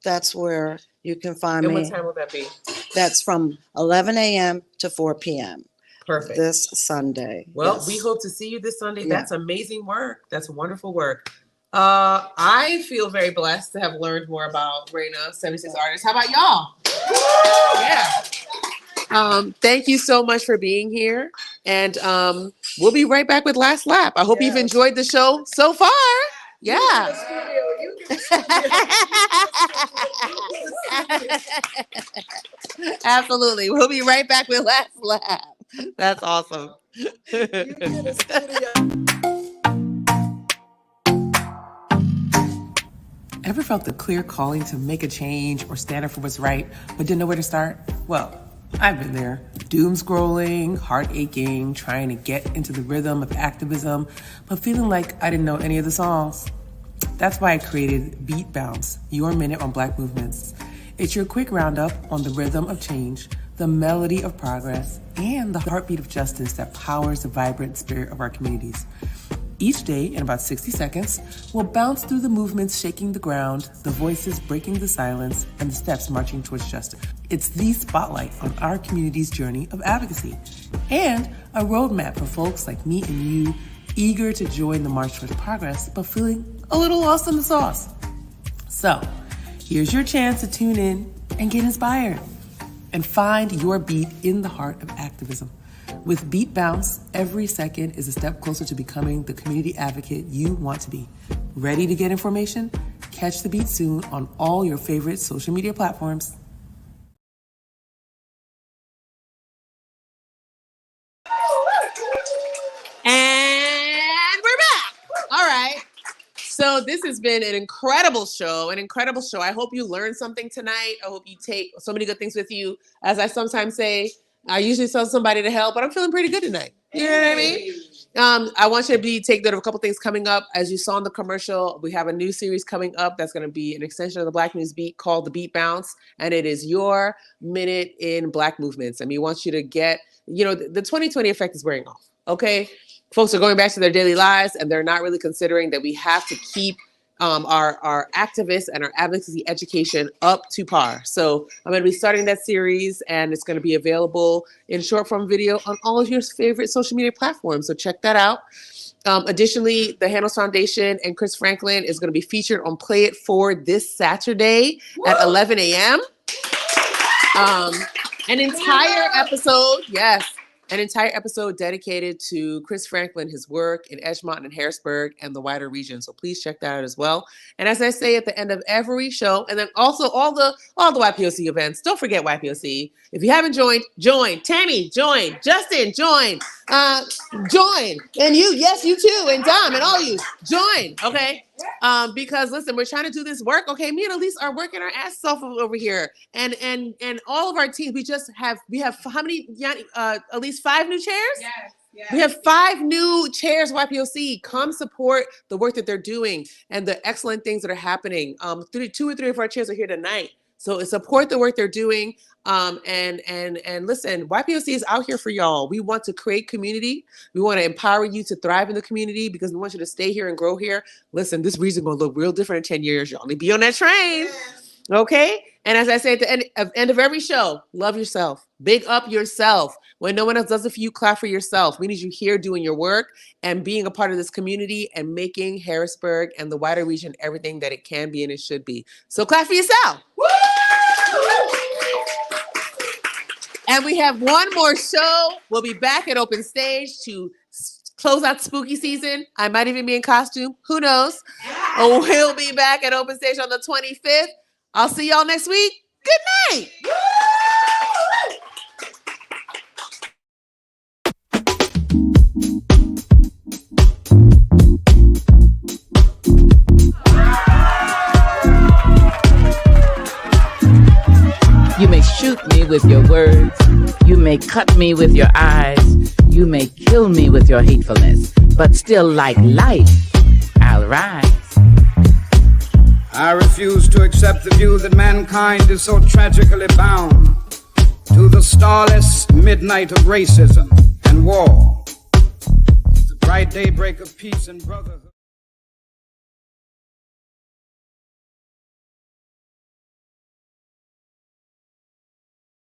that's where you can find me. And what time will that be? That's from 11 a.m. to 4 p.m. Perfect. This Sunday. Well, yes. We hope to see you this Sunday. Yeah. That's amazing work. That's wonderful work. I feel very blessed to have learned more about Raina, 76 Artists. How about y'all? Yeah. Thank you so much for being here. And we'll be right back with Last Lap. I hope you've enjoyed the show so far. Yeah. Absolutely. We'll be right back with Last Lap. That's awesome. Ever felt the clear calling to make a change or stand up for what's right, but didn't know where to start? Well, I've been there. Doom scrolling, heart aching, trying to get into the rhythm of activism, but feeling like I didn't know any of the songs. That's why I created Beat Bounce, your minute on Black movements. It's your quick roundup on the rhythm of change, the melody of progress, and the heartbeat of justice that powers the vibrant spirit of our communities. Each day, in about 60 seconds, we'll bounce through the movements shaking the ground, the voices breaking the silence, and the steps marching towards justice. It's the spotlight on our community's journey of advocacy, and a roadmap for folks like me and you, eager to join the march towards progress, but feeling a little lost in the sauce. So, here's your chance to tune in and get inspired, and find your beat in the heart of activism. With Beat Bounce, every second is a step closer to becoming the community advocate you want to be. Ready to get information? Catch the beat soon on all your favorite social media platforms. And we're back. All right. So this has been an incredible show, I hope you learned something tonight. I hope you take so many good things with you. As I sometimes say, I usually tell somebody to help, but I'm feeling pretty good tonight. You know what I mean? I want you to take note of a couple things coming up. As you saw in the commercial, we have a new series coming up that's going to be an extension of the Black News Beat called The Beat Bounce, and it is your minute in Black movements. And we want you to get, the 2020 effect is wearing off, okay? Folks are going back to their daily lives, and they're not really considering that we have to keep our activists and our advocacy education up to par. So I'm going to be starting that series, and it's going to be available in short form video on all of your favorite social media platforms. So check that out. Additionally, the Handles Foundation and Chris Franklin is going to be featured on Play It Forward this Saturday at 11 a.m. An entire episode dedicated to Chris Franklin, his work in Edgemont and Harrisburg and the wider region. So please check that out as well. And as I say at the end of every show, and then also all the YPOC events, don't forget YPOC. If you haven't joined, join. Tammy, join. Justin, join. Join. And you, yes, you too. And Dom and all you, join. Okay. Because listen, we're trying to do this work. Okay, me and Elise are working our asses off over here, and all of our teams. We have how many? At least 5 new chairs. Yes. We have 5 new chairs. YPOC, come support the work that they're doing and the excellent things that are happening. 2 or 3 of our chairs are here tonight. So support the work they're doing. And listen, YPOC is out here for y'all. We want to create community. We want to empower you to thrive in the community because we want you to stay here and grow here. Listen, this region going to look real different in 10 years. Y'all need to be on that train. Okay. And as I say at the end of every show, love yourself. Big up yourself. When no one else does it for you, clap for yourself. We need you here doing your work and being a part of this community and making Harrisburg and the wider region everything that it can be and it should be. So clap for yourself. Woo! And we have one more show. We'll be back at Open Stage to close out spooky season. I might even be in costume. Who knows? We'll be back at Open Stage on the 25th. I'll see y'all next week. Good night. You may shoot me with your words. You may cut me with your eyes. You may kill me with your hatefulness. But still, like life, I'll rise. I refuse to accept the view that mankind is so tragically bound to the starless midnight of racism and war. The bright daybreak of peace and brotherhood.